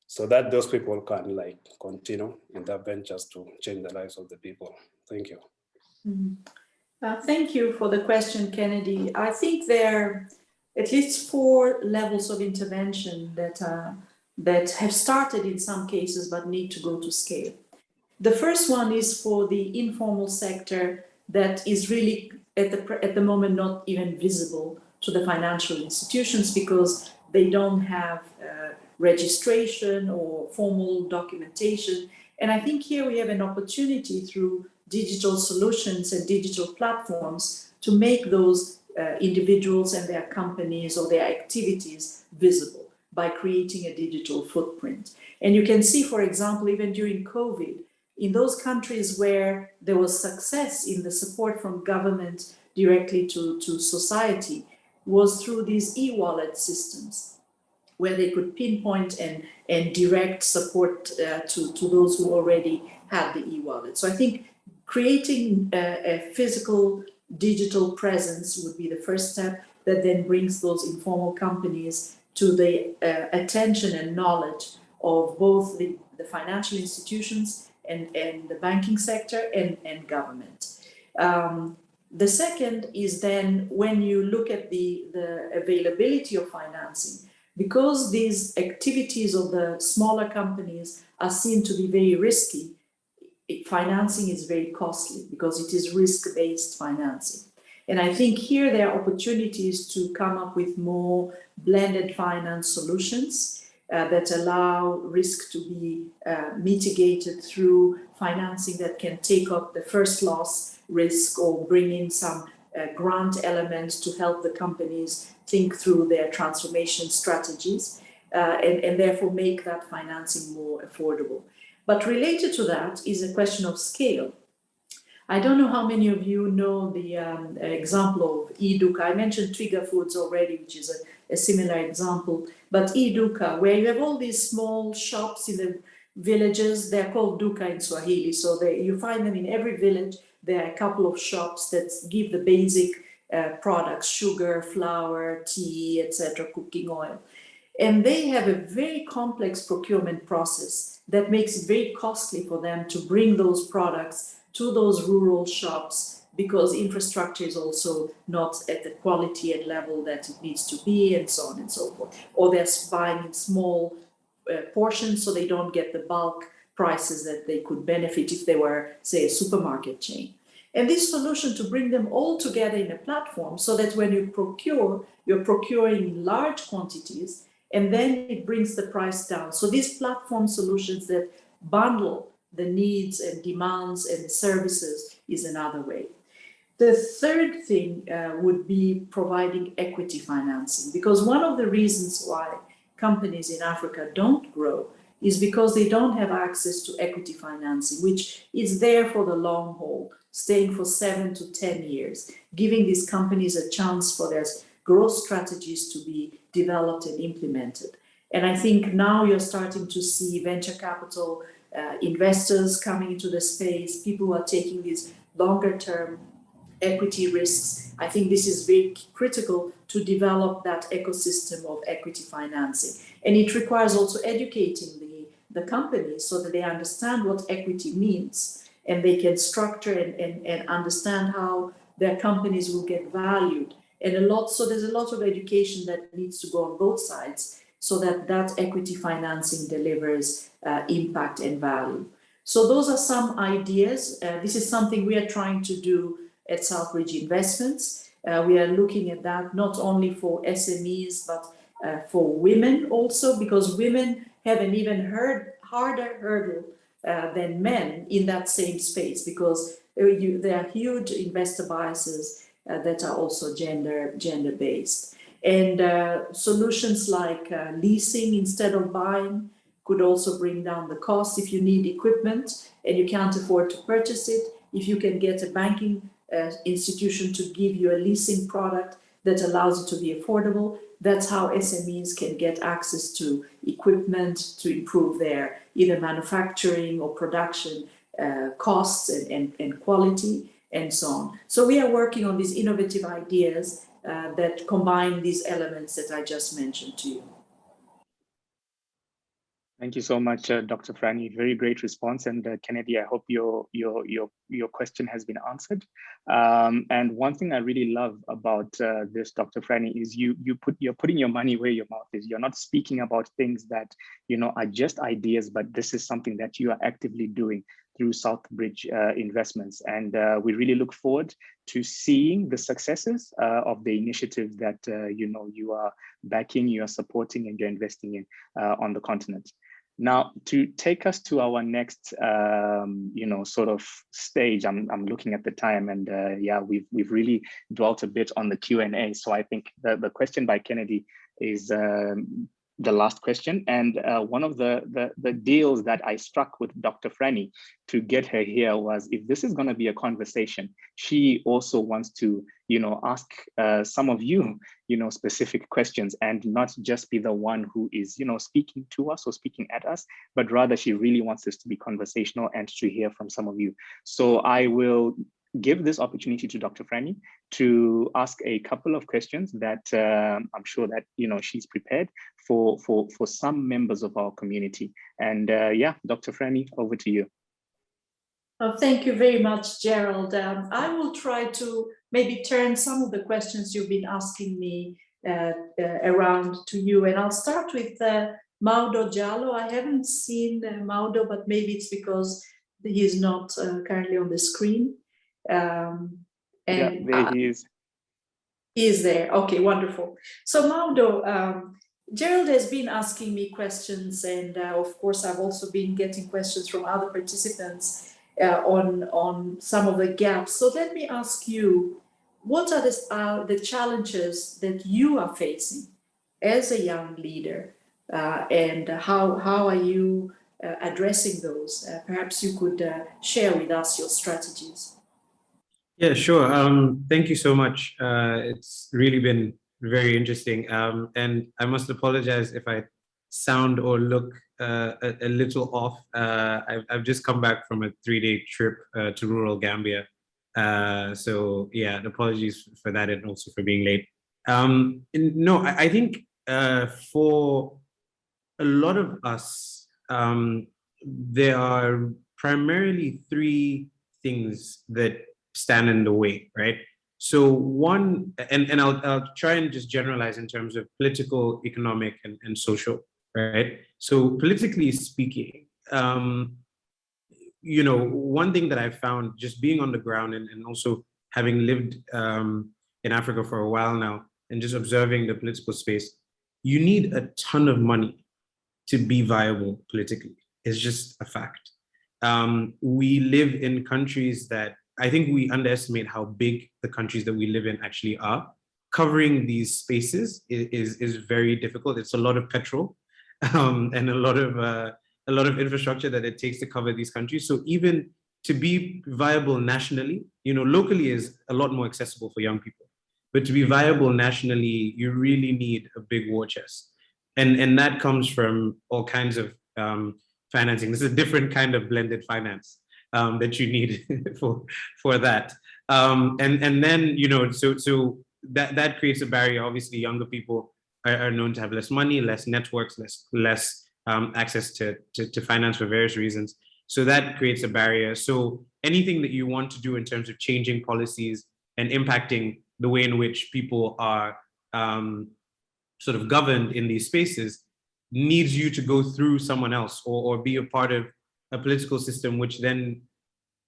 Speaker 5: so that those people can continue in their ventures to change the lives of the people. Thank you.
Speaker 2: Mm-hmm. Thank you for the question, Kennedy. I think there are at least 4 levels of intervention that have started in some cases but need to go to scale. The first one is for the informal sector that is really at the moment not even visible to the financial institutions because they don't have registration or formal documentation. And I think here we have an opportunity through digital solutions and digital platforms to make those individuals and their companies or their activities visible by creating a digital footprint. And you can see, for example, even during COVID, in those countries where there was success in the support from government directly to society was through these e-wallet systems, where they could pinpoint and direct support to those who already had the e-wallet. So I think creating a physical digital presence would be the first step that then brings those informal companies to the attention and knowledge of both the financial institutions and the banking sector and government. The second is then when you look at the availability of financing, because these activities of the smaller companies are seen to be very risky, financing is very costly because it is risk-based financing. And I think here there are opportunities to come up with more blended finance solutions that allow risk to be mitigated through financing that can take up the first loss risk or bring in some grant elements to help the companies think through their transformation strategies and therefore make that financing more affordable. But related to that is a question of scale. I don't know how many of you know the example of Educa. I mentioned Trigger Foods already, which is a similar example. But Educa, where you have all these small shops in the villages, they're called Duka in Swahili. So you find them in every village. There are a couple of shops that give the basic products, sugar, flour, tea, etc., cooking oil. And they have a very complex procurement process that makes it very costly for them to bring those products to those rural shops because infrastructure is also not at the quality and level that it needs to be, and so on and so forth. Or they're buying in small portions, so they don't get the bulk prices that they could benefit if they were, say, a supermarket chain. And this solution to bring them all together in a platform so that when you procure, you're procuring in large quantities, and then it brings the price down. So these platform solutions that bundle the needs and demands and the services is another way. The third thing would be providing equity financing, because one of the reasons why companies in Africa don't grow is because they don't have access to equity financing, which is there for the long haul, staying for 7 to 10 years, giving these companies a chance for their growth strategies to be developed and implemented. And I think now you're starting to see venture capital investors coming into the space, people who are taking these longer term equity risks. I think this is very critical to develop that ecosystem of equity financing. And it requires also educating the companies so that they understand what equity means and they can structure and understand how their companies will get valued. And so there's a lot of education that needs to go on both sides so that equity financing delivers impact and value. So those are some ideas. This is something we are trying to do at SouthBridge Investments. We are looking at that not only for SMEs, but for women also, because women have an even harder hurdle than men in that same space, because there are huge investor biases that are also gender-based. And solutions like leasing instead of buying could also bring down the cost. If you need equipment and you can't afford to purchase it, if you can get a banking institution to give you a leasing product that allows it to be affordable, that's how SMEs can get access to equipment to improve their either manufacturing or production costs and quality and so on. So we are working on these innovative ideas that combine these elements that I just mentioned to you.
Speaker 1: Thank you so much, Dr. Frannie. Very great response. And Kennedy, I hope your question has been answered. And one thing I really love about this, Dr. Frannie, is you're putting your money where your mouth is. You're not speaking about things that are just ideas, but this is something that you are actively doing through SouthBridge Investments. And we really look forward to seeing the successes of the initiatives that you are backing, you are supporting, and you're investing in on the continent. Now, to take us to our next, sort of stage, I'm looking at the time, and yeah, we've really dwelt a bit on the Q&A. So I think the question by Kennedy is the last question, and one of the deals that I struck with Dr. Frannie to get her here was, if this is going to be a conversation, she also wants to ask some of you specific questions, and not just be the one who is speaking to us or speaking at us, but rather she really wants this to be conversational and to hear from some of you. So I will give this opportunity to Dr. Frannie to ask a couple of questions that I'm sure that she's prepared for some members of our community. And yeah, Dr. Frannie, over to you.
Speaker 2: Oh, thank you very much, Gerald. I will try to maybe turn some of the questions you've been asking me around to you. And I'll start with Maudo Jallo. I haven't seen Maudo, but maybe it's because he is not currently on the screen. And
Speaker 1: yeah, there he is.
Speaker 2: He is there. Okay, wonderful. So Maudo, Gerald has been asking me questions, and of course I've also been getting questions from other participants on some of the gaps. So let me ask you, what are the challenges that you are facing as a young leader, and how are you addressing those? Perhaps you could share with us your strategies.
Speaker 6: Yeah, sure. Thank you so much. It's really been very interesting. And I must apologize if I sound or look a little off. I've just come back from a 3-day trip to rural Gambia. So yeah, apologies for that and also for being late. No, I think for a lot of us, there are primarily 3 things that stand in the way, right? So one, and I'll try and just generalize in terms of political, economic, and social, right? So politically speaking, you know, one thing that I found just being on the ground and also having lived in Africa for a while now and just observing the political space, you need a ton of money to be viable politically. It's just a fact. We live in countries that I think we underestimate how big the countries that we live in actually are. Covering these spaces is very difficult. It's a lot of petrol and a lot of infrastructure that it takes to cover these countries. So even to be viable nationally, you know, locally is a lot more accessible for young people. But to be viable nationally, you really need a big war chest. And that comes from all kinds of financing. This is a different kind of blended finance that you need for that. And then, you know, so that creates a barrier. Obviously, younger people are known to have less money, less networks, less access to finance for various reasons. So that creates a barrier. So anything that you want to do in terms of changing policies and impacting the way in which people are sort of governed in these spaces needs you to go through someone else or be a part of a political system, which then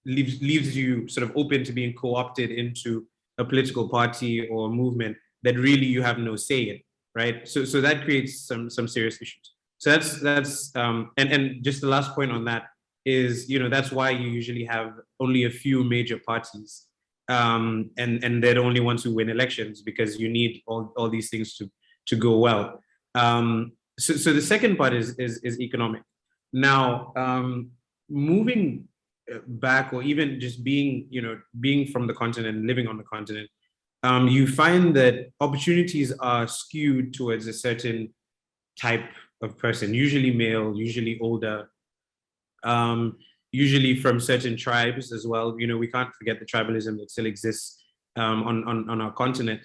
Speaker 6: leaves you sort of open to being co-opted into a political party or movement that really you have no say in, right? So that creates some serious issues. So that's and just the last point on that is, you know, that's why you usually have only a few major parties, and they're the only ones who win elections, because you need all these things to go well. So the second part is economic. Now, moving back, or even just being from the continent and living on the continent, you find that opportunities are skewed towards a certain type of person, usually male, usually older, usually from certain tribes as well. You know, we can't forget the tribalism that still exists on our continent.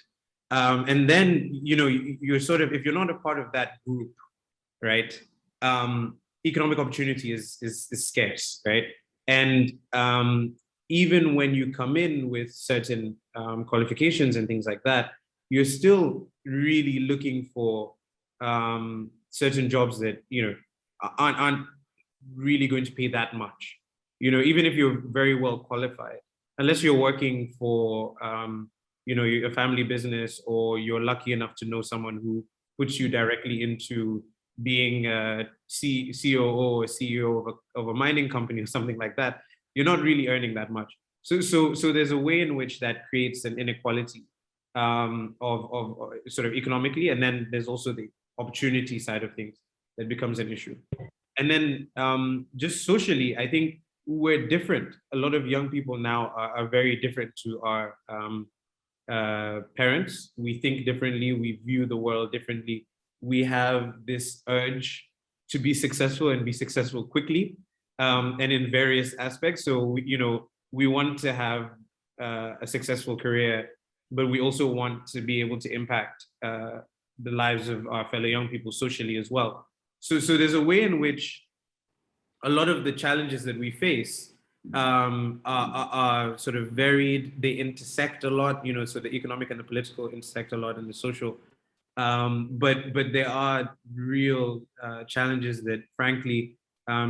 Speaker 6: And then, you know, you're sort of, if you're not a part of that group, right, economic opportunity is scarce, right? And even when you come in with certain qualifications and things like that, you're still really looking for certain jobs that, you know, aren't really going to pay that much. You know, even if you're very well qualified, unless you're working for you know, a family business, or you're lucky enough to know someone who puts you directly into being a COO or CEO of a mining company or something like that, you're not really earning that much. So there's a way in which that creates an inequality of sort of economically, and then there's also the opportunity side of things that becomes an issue. And then just socially, I think we're different. A lot of young people now are very different to our parents. We think differently, we view the world differently. We have this urge to be successful and be successful quickly, and in various aspects. So, we want to have a successful career, but we also want to be able to impact the lives of our fellow young people socially as well. So there's a way in which a lot of the challenges that we face are sort of varied. They intersect a lot, so the economic and the political intersect a lot, and the social But there are real challenges that, frankly,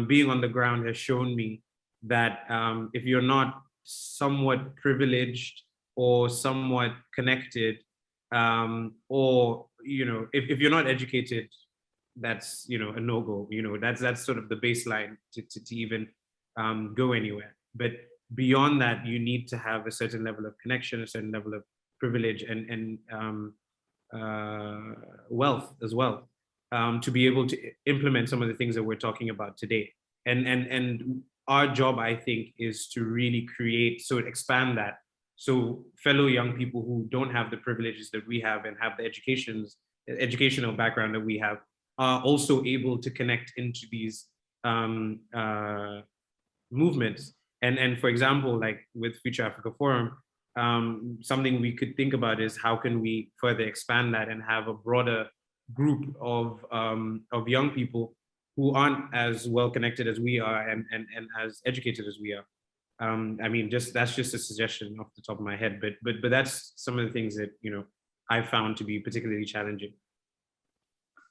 Speaker 6: being on the ground has shown me that if you're not somewhat privileged or somewhat connected, or if you're not educated, that's a no-go. That's sort of the baseline to even go anywhere. But beyond that, you need to have a certain level of connection, a certain level of privilege, and wealth as well, to be able to implement some of the things that we're talking about today. And our job, I think, is to really expand that, so fellow young people who don't have the privileges that we have and have the educational background that we have are also able to connect into these movements. And for example, like with Future Africa Forum, something we could think about is how can we further expand that and have a broader group of young people who aren't as well connected as we are and as educated as we are. I mean, that's just a suggestion off the top of my head, but that's some of the things that I found to be particularly challenging.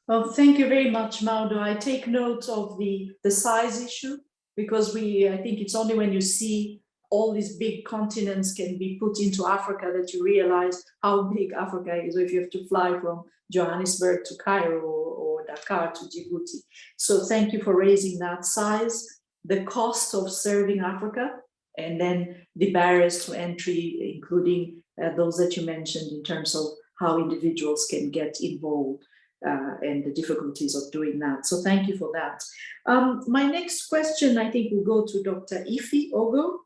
Speaker 2: Well, thank you very much, Maudo. I take note of the size issue, because I think it's only when you see all these big continents can be put into Africa that you realize how big Africa is. So if you have to fly from Johannesburg to Cairo or Dakar to Djibouti. So thank you for raising that size, the cost of serving Africa, and then the barriers to entry, including those that you mentioned in terms of how individuals can get involved and the difficulties of doing that. So thank you for that. My next question, I think, will go to Dr. Ife Ogo.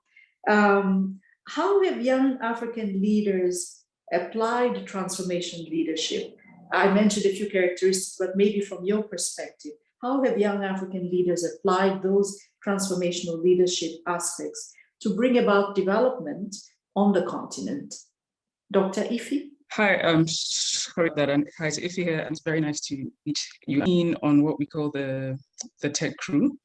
Speaker 2: How have young African leaders applied transformation leadership? I mentioned a few characteristics, but maybe from your perspective, how have young African leaders applied those transformational leadership aspects to bring about development on the continent? Dr. Ife?
Speaker 7: Hi, sorry that hi, it's Ife here, and it's very nice to meet you. In on what we call the tech crew,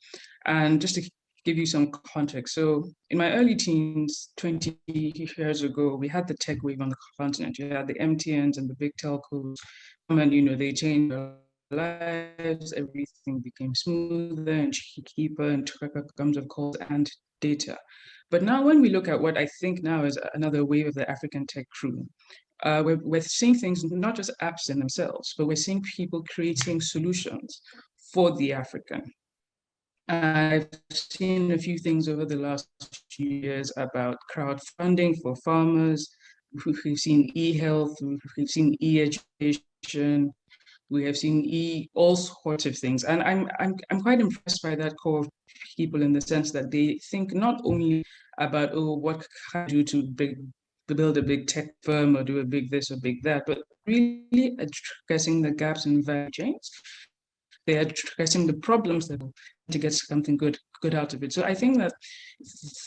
Speaker 7: and just to give you some context. So in my early teens, 20 years ago, we had the tech wave on the continent. You had the MTNs and the big telcos, and they changed our lives. Everything became smoother and cheaper in terms of calls and data. But now when we look at what I think now is another wave of the African tech crew, we're seeing things, not just apps in themselves, but we're seeing people creating solutions for the African. I've seen a few things over the last few years about crowdfunding for farmers. We've seen e-health, we've seen e-education, we have seen all sorts of things. And I'm quite impressed by that core of people, in the sense that they think not only about, what can I do to build a big tech firm or do a big this or big that, but really addressing the gaps in value chains. They're addressing the problems that to get something good out of it. So I think that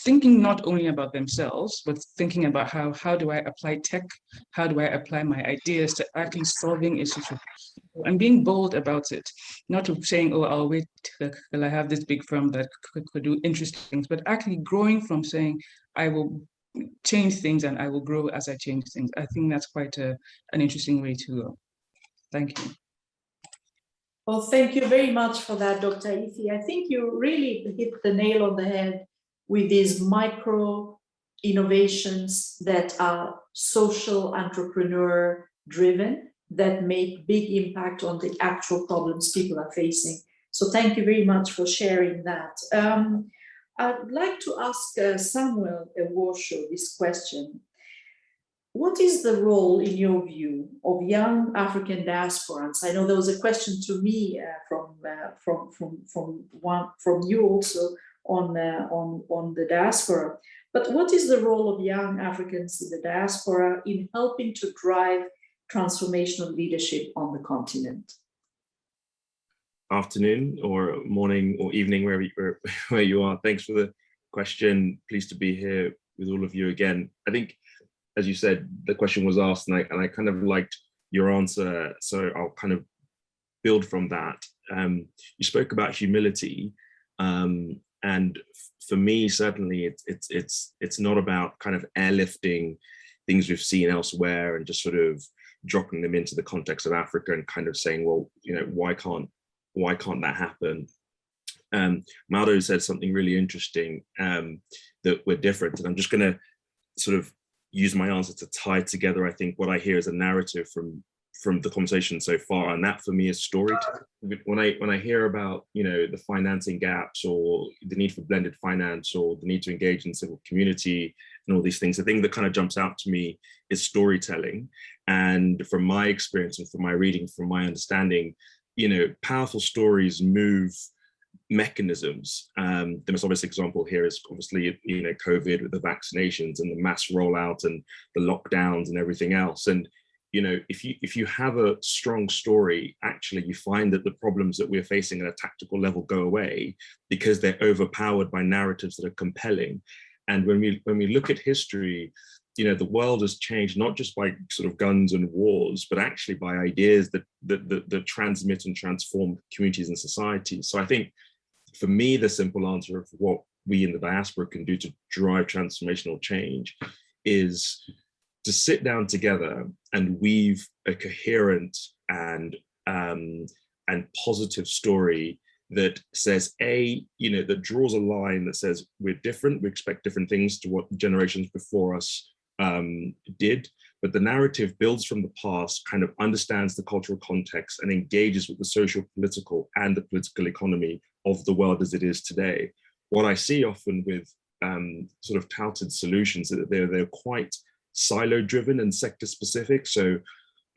Speaker 7: thinking not only about themselves, but thinking about how do I apply tech, how do I apply my ideas to actually solving issues for people, and being bold about it, not to saying, I'll wait till I have this big firm that could do interesting things, but actually growing from saying, I will change things and I will grow as I change things. I think that's quite an interesting way to go. Thank you.
Speaker 2: Well, thank you very much for that, Dr. Ife. I think you really hit the nail on the head with these micro innovations that are social entrepreneur driven, that make big impact on the actual problems people are facing. So thank you very much for sharing that. I'd like to ask Samuel Ewosho this question. What is the role, in your view, of young African diasporans? I know there was a question to me from you also on the diaspora. But what is the role of young Africans in the diaspora in helping to drive transformational leadership on the continent?
Speaker 8: Afternoon or morning or evening, where you are. Thanks for the question. Pleased to be here with all of you again. I think, as you said, the question was asked, and I kind of liked your answer, so I'll kind of build from that. You spoke about humility, and for me, certainly, it's not about kind of airlifting things we've seen elsewhere and just sort of dropping them into the context of Africa and kind of saying, well, you know, why can't that happen? Maldo said something really interesting, that we're different. And I'm just going to sort of use my answer to tie together, I think, what I hear as a narrative from the conversation so far. And that for me is storytelling. When I hear about, you know, the financing gaps or the need for blended finance or the need to engage in civil community and all these things, the thing that kind of jumps out to me is storytelling. And from my experience and from my reading, from my understanding, you know, powerful stories move mechanisms. The most obvious example here is obviously, you know, COVID with the vaccinations and the mass rollout and the lockdowns and everything else. And, you know, if you have a strong story, actually you find that the problems that we're facing at a tactical level go away because they're overpowered by narratives that are compelling. And when we look at history, you know, the world has changed not just by sort of guns and wars, but actually by ideas that transmit and transform communities and societies. So I think for me, the simple answer of what we in the diaspora can do to drive transformational change is to sit down together and weave a coherent and positive story that says, you know, that draws a line that says we're different, we expect different things to what generations before us did, but the narrative builds from the past, kind of understands the cultural context and engages with the social, political, and the political economy of the world as it is today. What I see often with sort of touted solutions is that they're quite silo-driven and sector-specific. So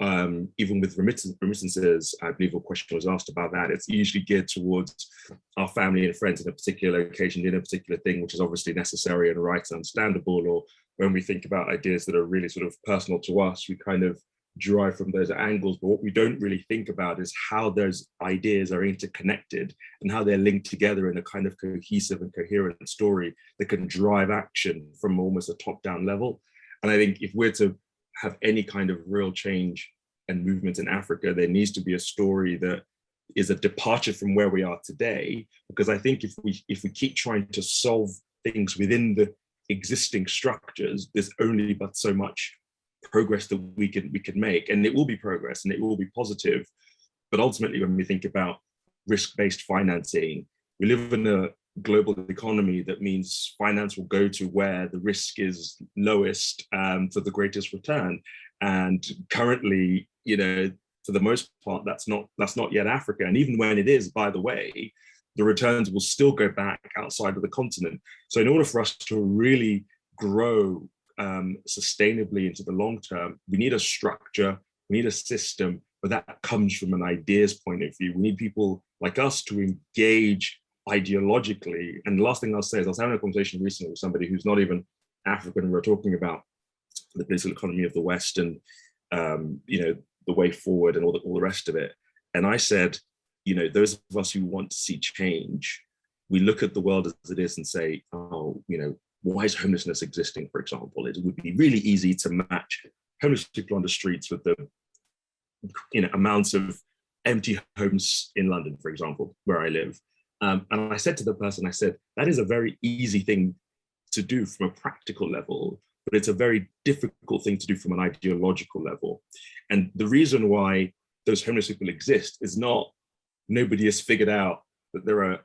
Speaker 8: even with remittances, I believe a question was asked about that. It's usually geared towards our family and friends in a particular occasion, in a particular thing, which is obviously necessary and right and understandable. Or when we think about ideas that are really sort of personal to us, we kind of derive from those angles. But what we don't really think about is how those ideas are interconnected and how they're linked together in a kind of cohesive and coherent story that can drive action from almost a top-down level. And I think if we're to have any kind of real change and movement in Africa, there needs to be a story that is a departure from where we are today. Because I think if we keep trying to solve things within the existing structures, there's only but so much progress that we can make, and it will be progress and it will be positive. But ultimately, when we think about risk-based financing, we live in a global economy that means finance will go to where the risk is lowest for the greatest return. And currently, you know, for the most part, that's not yet Africa. And even when it is, by the way, the returns will still go back outside of the continent. So in order for us to really grow sustainably into the long term, we need a structure, we need a system, but that comes from an ideas point of view. We need people like us to engage ideologically. And the last thing I'll say is I was having a conversation recently with somebody who's not even African. We were talking about the political economy of the West and you know, the way forward and all the rest of it. And I said, you know, those of us who want to see change, we look at the world as it is and say, oh, you know, why is homelessness existing, for example? It would be really easy to match homeless people on the streets with the, you know, amounts of empty homes in London, for example, where I live. And I said to the person, I said, that is a very easy thing to do from a practical level, but it's a very difficult thing to do from an ideological level. And the reason why those homeless people exist is not, nobody has figured out that there are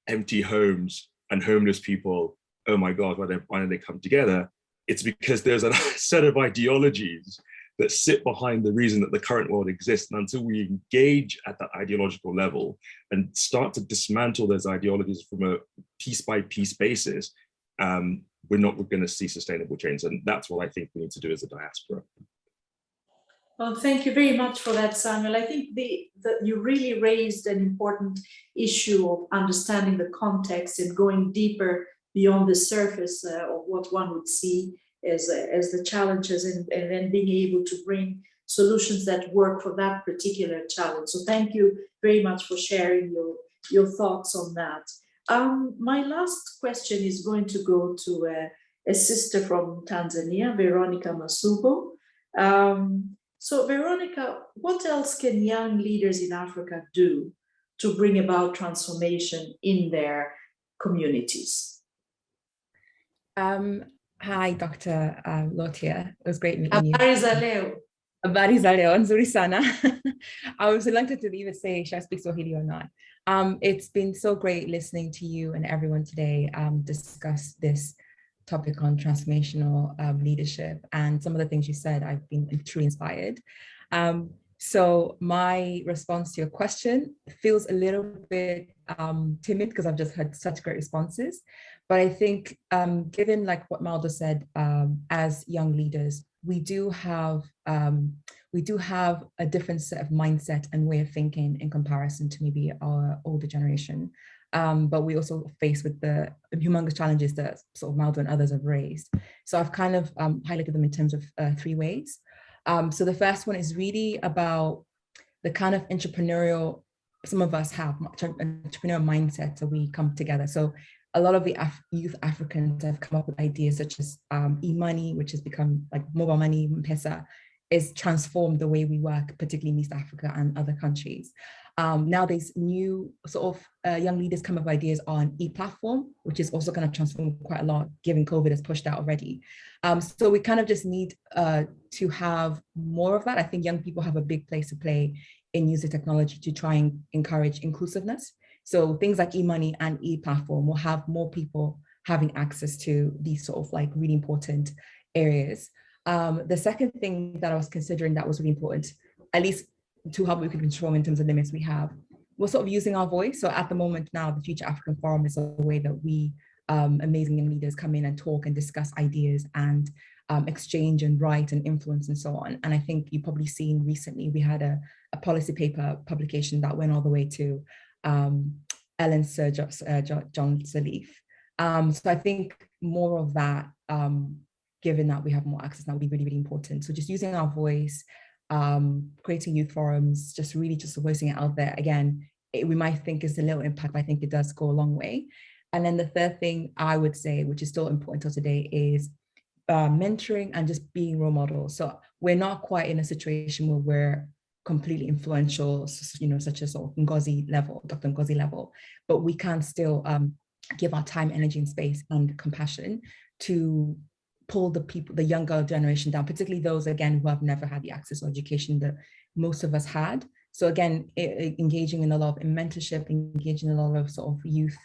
Speaker 8: empty homes and homeless people. Oh my God, why don't they come together? It's because there's a set of ideologies that sit behind the reason that the current world exists. And until we engage at that ideological level and start to dismantle those ideologies from a piece by piece basis, we're not going to see sustainable change. And that's what I think we need to do as a diaspora.
Speaker 2: Well, thank you very much for that, Samuel. I think that you really raised an important issue of understanding the context and going deeper beyond the surface of what one would see as the challenges, and then being able to bring solutions that work for that particular challenge. So thank you very much for sharing your thoughts on that. My last question is going to go to a sister from Tanzania, Veronica Masubo. So Veronica, what else can young leaders in Africa do to bring about transformation in their communities?
Speaker 9: Hi, Dr. Léautier. It was great meeting you.
Speaker 2: Habari za leo.
Speaker 9: Habari za leo, nzuri sana. I was reluctant to even say, should I speak Swahili or not? It's been so great listening to you and everyone today discuss this topic on transformational leadership, and some of the things you said, I've been truly inspired. So my response to your question feels a little bit timid because I've just had such great responses. But I think given like what Maldo said, as young leaders, we do have a different set of mindset and way of thinking in comparison to maybe our older generation. But we also face with the humongous challenges that sort of Maldo and others have raised. So I've kind of highlighted them in terms of 3 ways. So the first one is really about the kind of entrepreneurial, some of us have entrepreneurial mindset, so we come together. So a lot of the youth Africans have come up with ideas such as e-money, which has become like mobile money, M-Pesa, is transformed the way we work, particularly in East Africa and other countries. Now there's new sort of young leaders come up with ideas on e-platform, which is also going to transform quite a lot, given COVID has pushed out already. So we kind of just need to have more of that. I think young people have a big place to play in using technology to try and encourage inclusiveness. So things like e-money and e-platform will have more people having access to these sort of like really important areas. The second thing that I was considering that was really important, at least to how we can control in terms of limits we have, we're sort of using our voice. So at the moment now, the Future African Forum is a way that we amazing young leaders come in and talk and discuss ideas and exchange and write and influence and so on. And I think you've probably seen recently, we had a policy paper publication that went all the way to Ellen Sir John Sirleaf. So I think more of that, given that we have more access now, would be really, really important. So just using our voice, creating youth forums, just really just voicing it out there. Again, we might think it's a little impact, but I think it does go a long way. And then the third thing I would say, which is still important till today, is mentoring and just being role models. So we're not quite in a situation where we're completely influential, you know, such as Ngozi level, Dr. Ngozi level, but we can still give our time, energy, and space and compassion to pull the people, the younger generation down, particularly those, again, who have never had the access to education that most of us had. So again, engaging in a lot of mentorship, engaging in a lot of sort of youth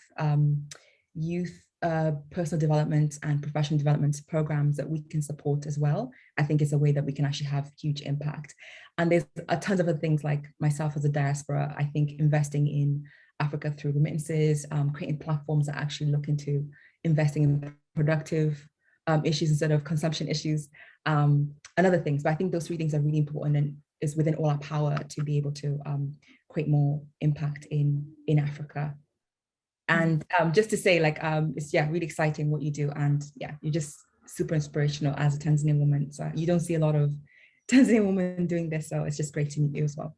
Speaker 9: personal development and professional development programs that we can support as well, I think is a way that we can actually have huge impact. And there's a tons of other things, like myself as a diaspora, I think investing in Africa through remittances, creating platforms that actually look into investing in productive issues instead of consumption issues, and other things. But I think those 3 things are really important and is within all our power to be able to create more impact in Africa. And just to say, like, it's really exciting what you do, and you're just super inspirational as a Tanzanian woman. So you don't see a lot of Tanzanian women doing this, so it's just great to meet you as well.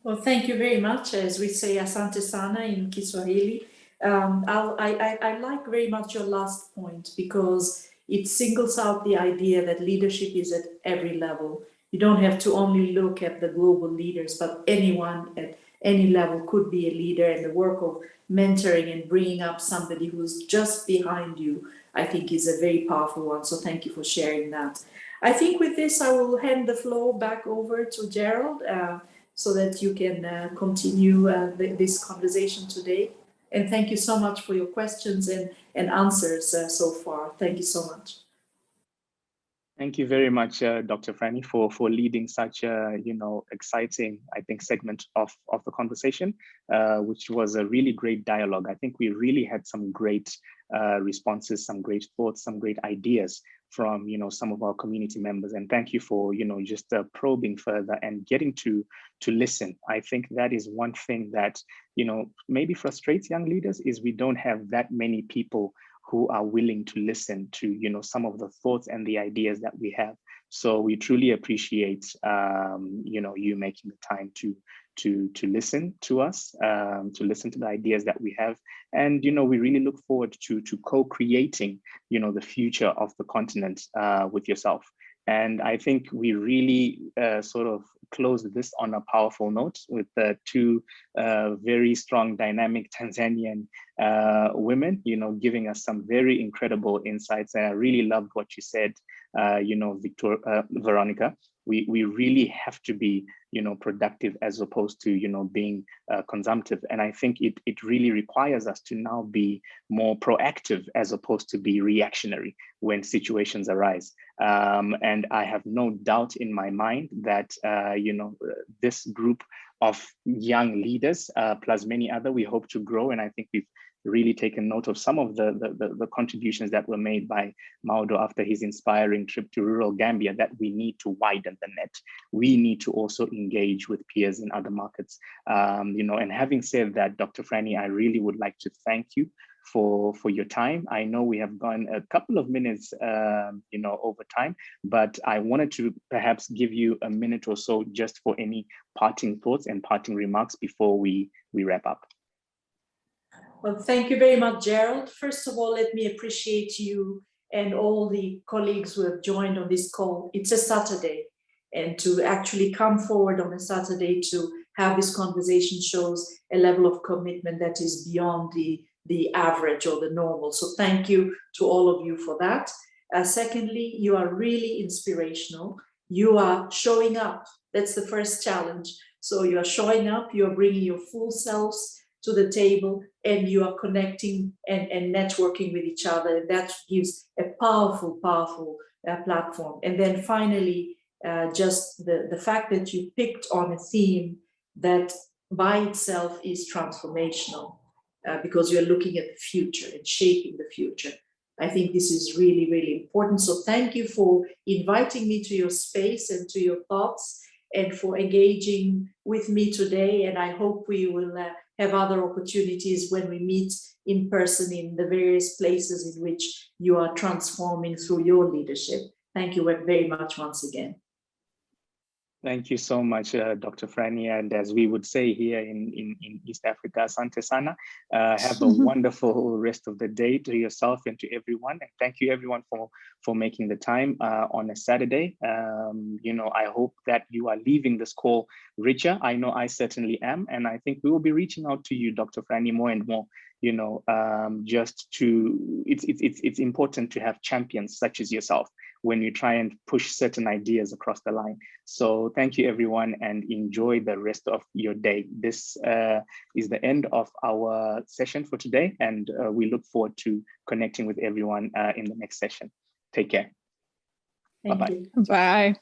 Speaker 2: Well, thank you very much. As we say, asante sana in Kiswahili. I like very much your last point, because it singles out the idea that leadership is at every level. You don't have to only look at the global leaders, but anyone at any level could be a leader, and the work of mentoring and bringing up somebody who's just behind you, I think, is a very powerful one. So thank you for sharing that. I think with this, I will hand the floor back over to Gerald so that you can continue this conversation today. And thank you so much for your questions and answers so far. Thank you so much.
Speaker 1: Thank you very much, Dr. Frannie, for leading such a exciting, I think, segment of the conversation, which was a really great dialogue. I think we really had some great responses, some great thoughts, some great ideas from some of our community members. And thank you for just probing further and getting to listen. I think that is one thing that maybe frustrates young leaders, is we don't have that many people who are willing to listen to some of the thoughts and the ideas that we have. So we truly appreciate you making the time to listen to us, to listen to the ideas that we have. And we really look forward to co-creating the future of the continent with yourself. And I think we really sort of closed this on a powerful note with the 2 very strong, dynamic Tanzanian women, giving us some very incredible insights. And I really loved what you said, Veronica, we really have to be, productive as opposed to, being consumptive. And I think it really requires us to now be more proactive as opposed to be reactionary when situations arise. And I have no doubt in my mind that, this group of young leaders, plus many other, we hope to grow. And I think we've really taken note of some of the contributions that were made by Maudo after his inspiring trip to rural Gambia, that we need to widen the net. We need to also engage with peers in other markets. And having said that, Dr. Frannie, I really would like to thank you for your time. I know we have gone a couple of minutes, over time, but I wanted to perhaps give you a minute or so just for any parting thoughts and parting remarks before we wrap up.
Speaker 2: Well, thank you very much, Gerald. First of all, let me appreciate you and all the colleagues who have joined on this call. It's a Saturday, and to actually come forward on a Saturday to have this conversation shows a level of commitment that is beyond the average or the normal. So thank you to all of you for that. Secondly, you are really inspirational. You are showing up. That's the first challenge. So you are showing up, you are bringing your full selves to the table, and you are connecting and networking with each other. And that gives a powerful platform. And then finally, just the fact that you picked on a theme that by itself is transformational, because you're looking at the future and shaping the future. I think this is really, really important. So thank you for inviting me to your space and to your thoughts, and for engaging with me today. And I hope we will have other opportunities when we meet in person in the various places in which you are transforming through your leadership. Thank you very much once again.
Speaker 1: Thank you so much, Dr. Frannie. And as we would say here in East Africa, Asante Sana. Have a wonderful rest of the day to yourself and to everyone. And thank you everyone for making the time on a Saturday. I hope that you are leaving this call richer. I know I certainly am. And I think we will be reaching out to you, Dr. Frannie, more and more. It's important to have champions such as yourself when you try and push certain ideas across the line. So thank you everyone, and enjoy the rest of your day. This is the end of our session for today, and we look forward to connecting with everyone in the next session. Take care. Bye-bye.
Speaker 2: Bye.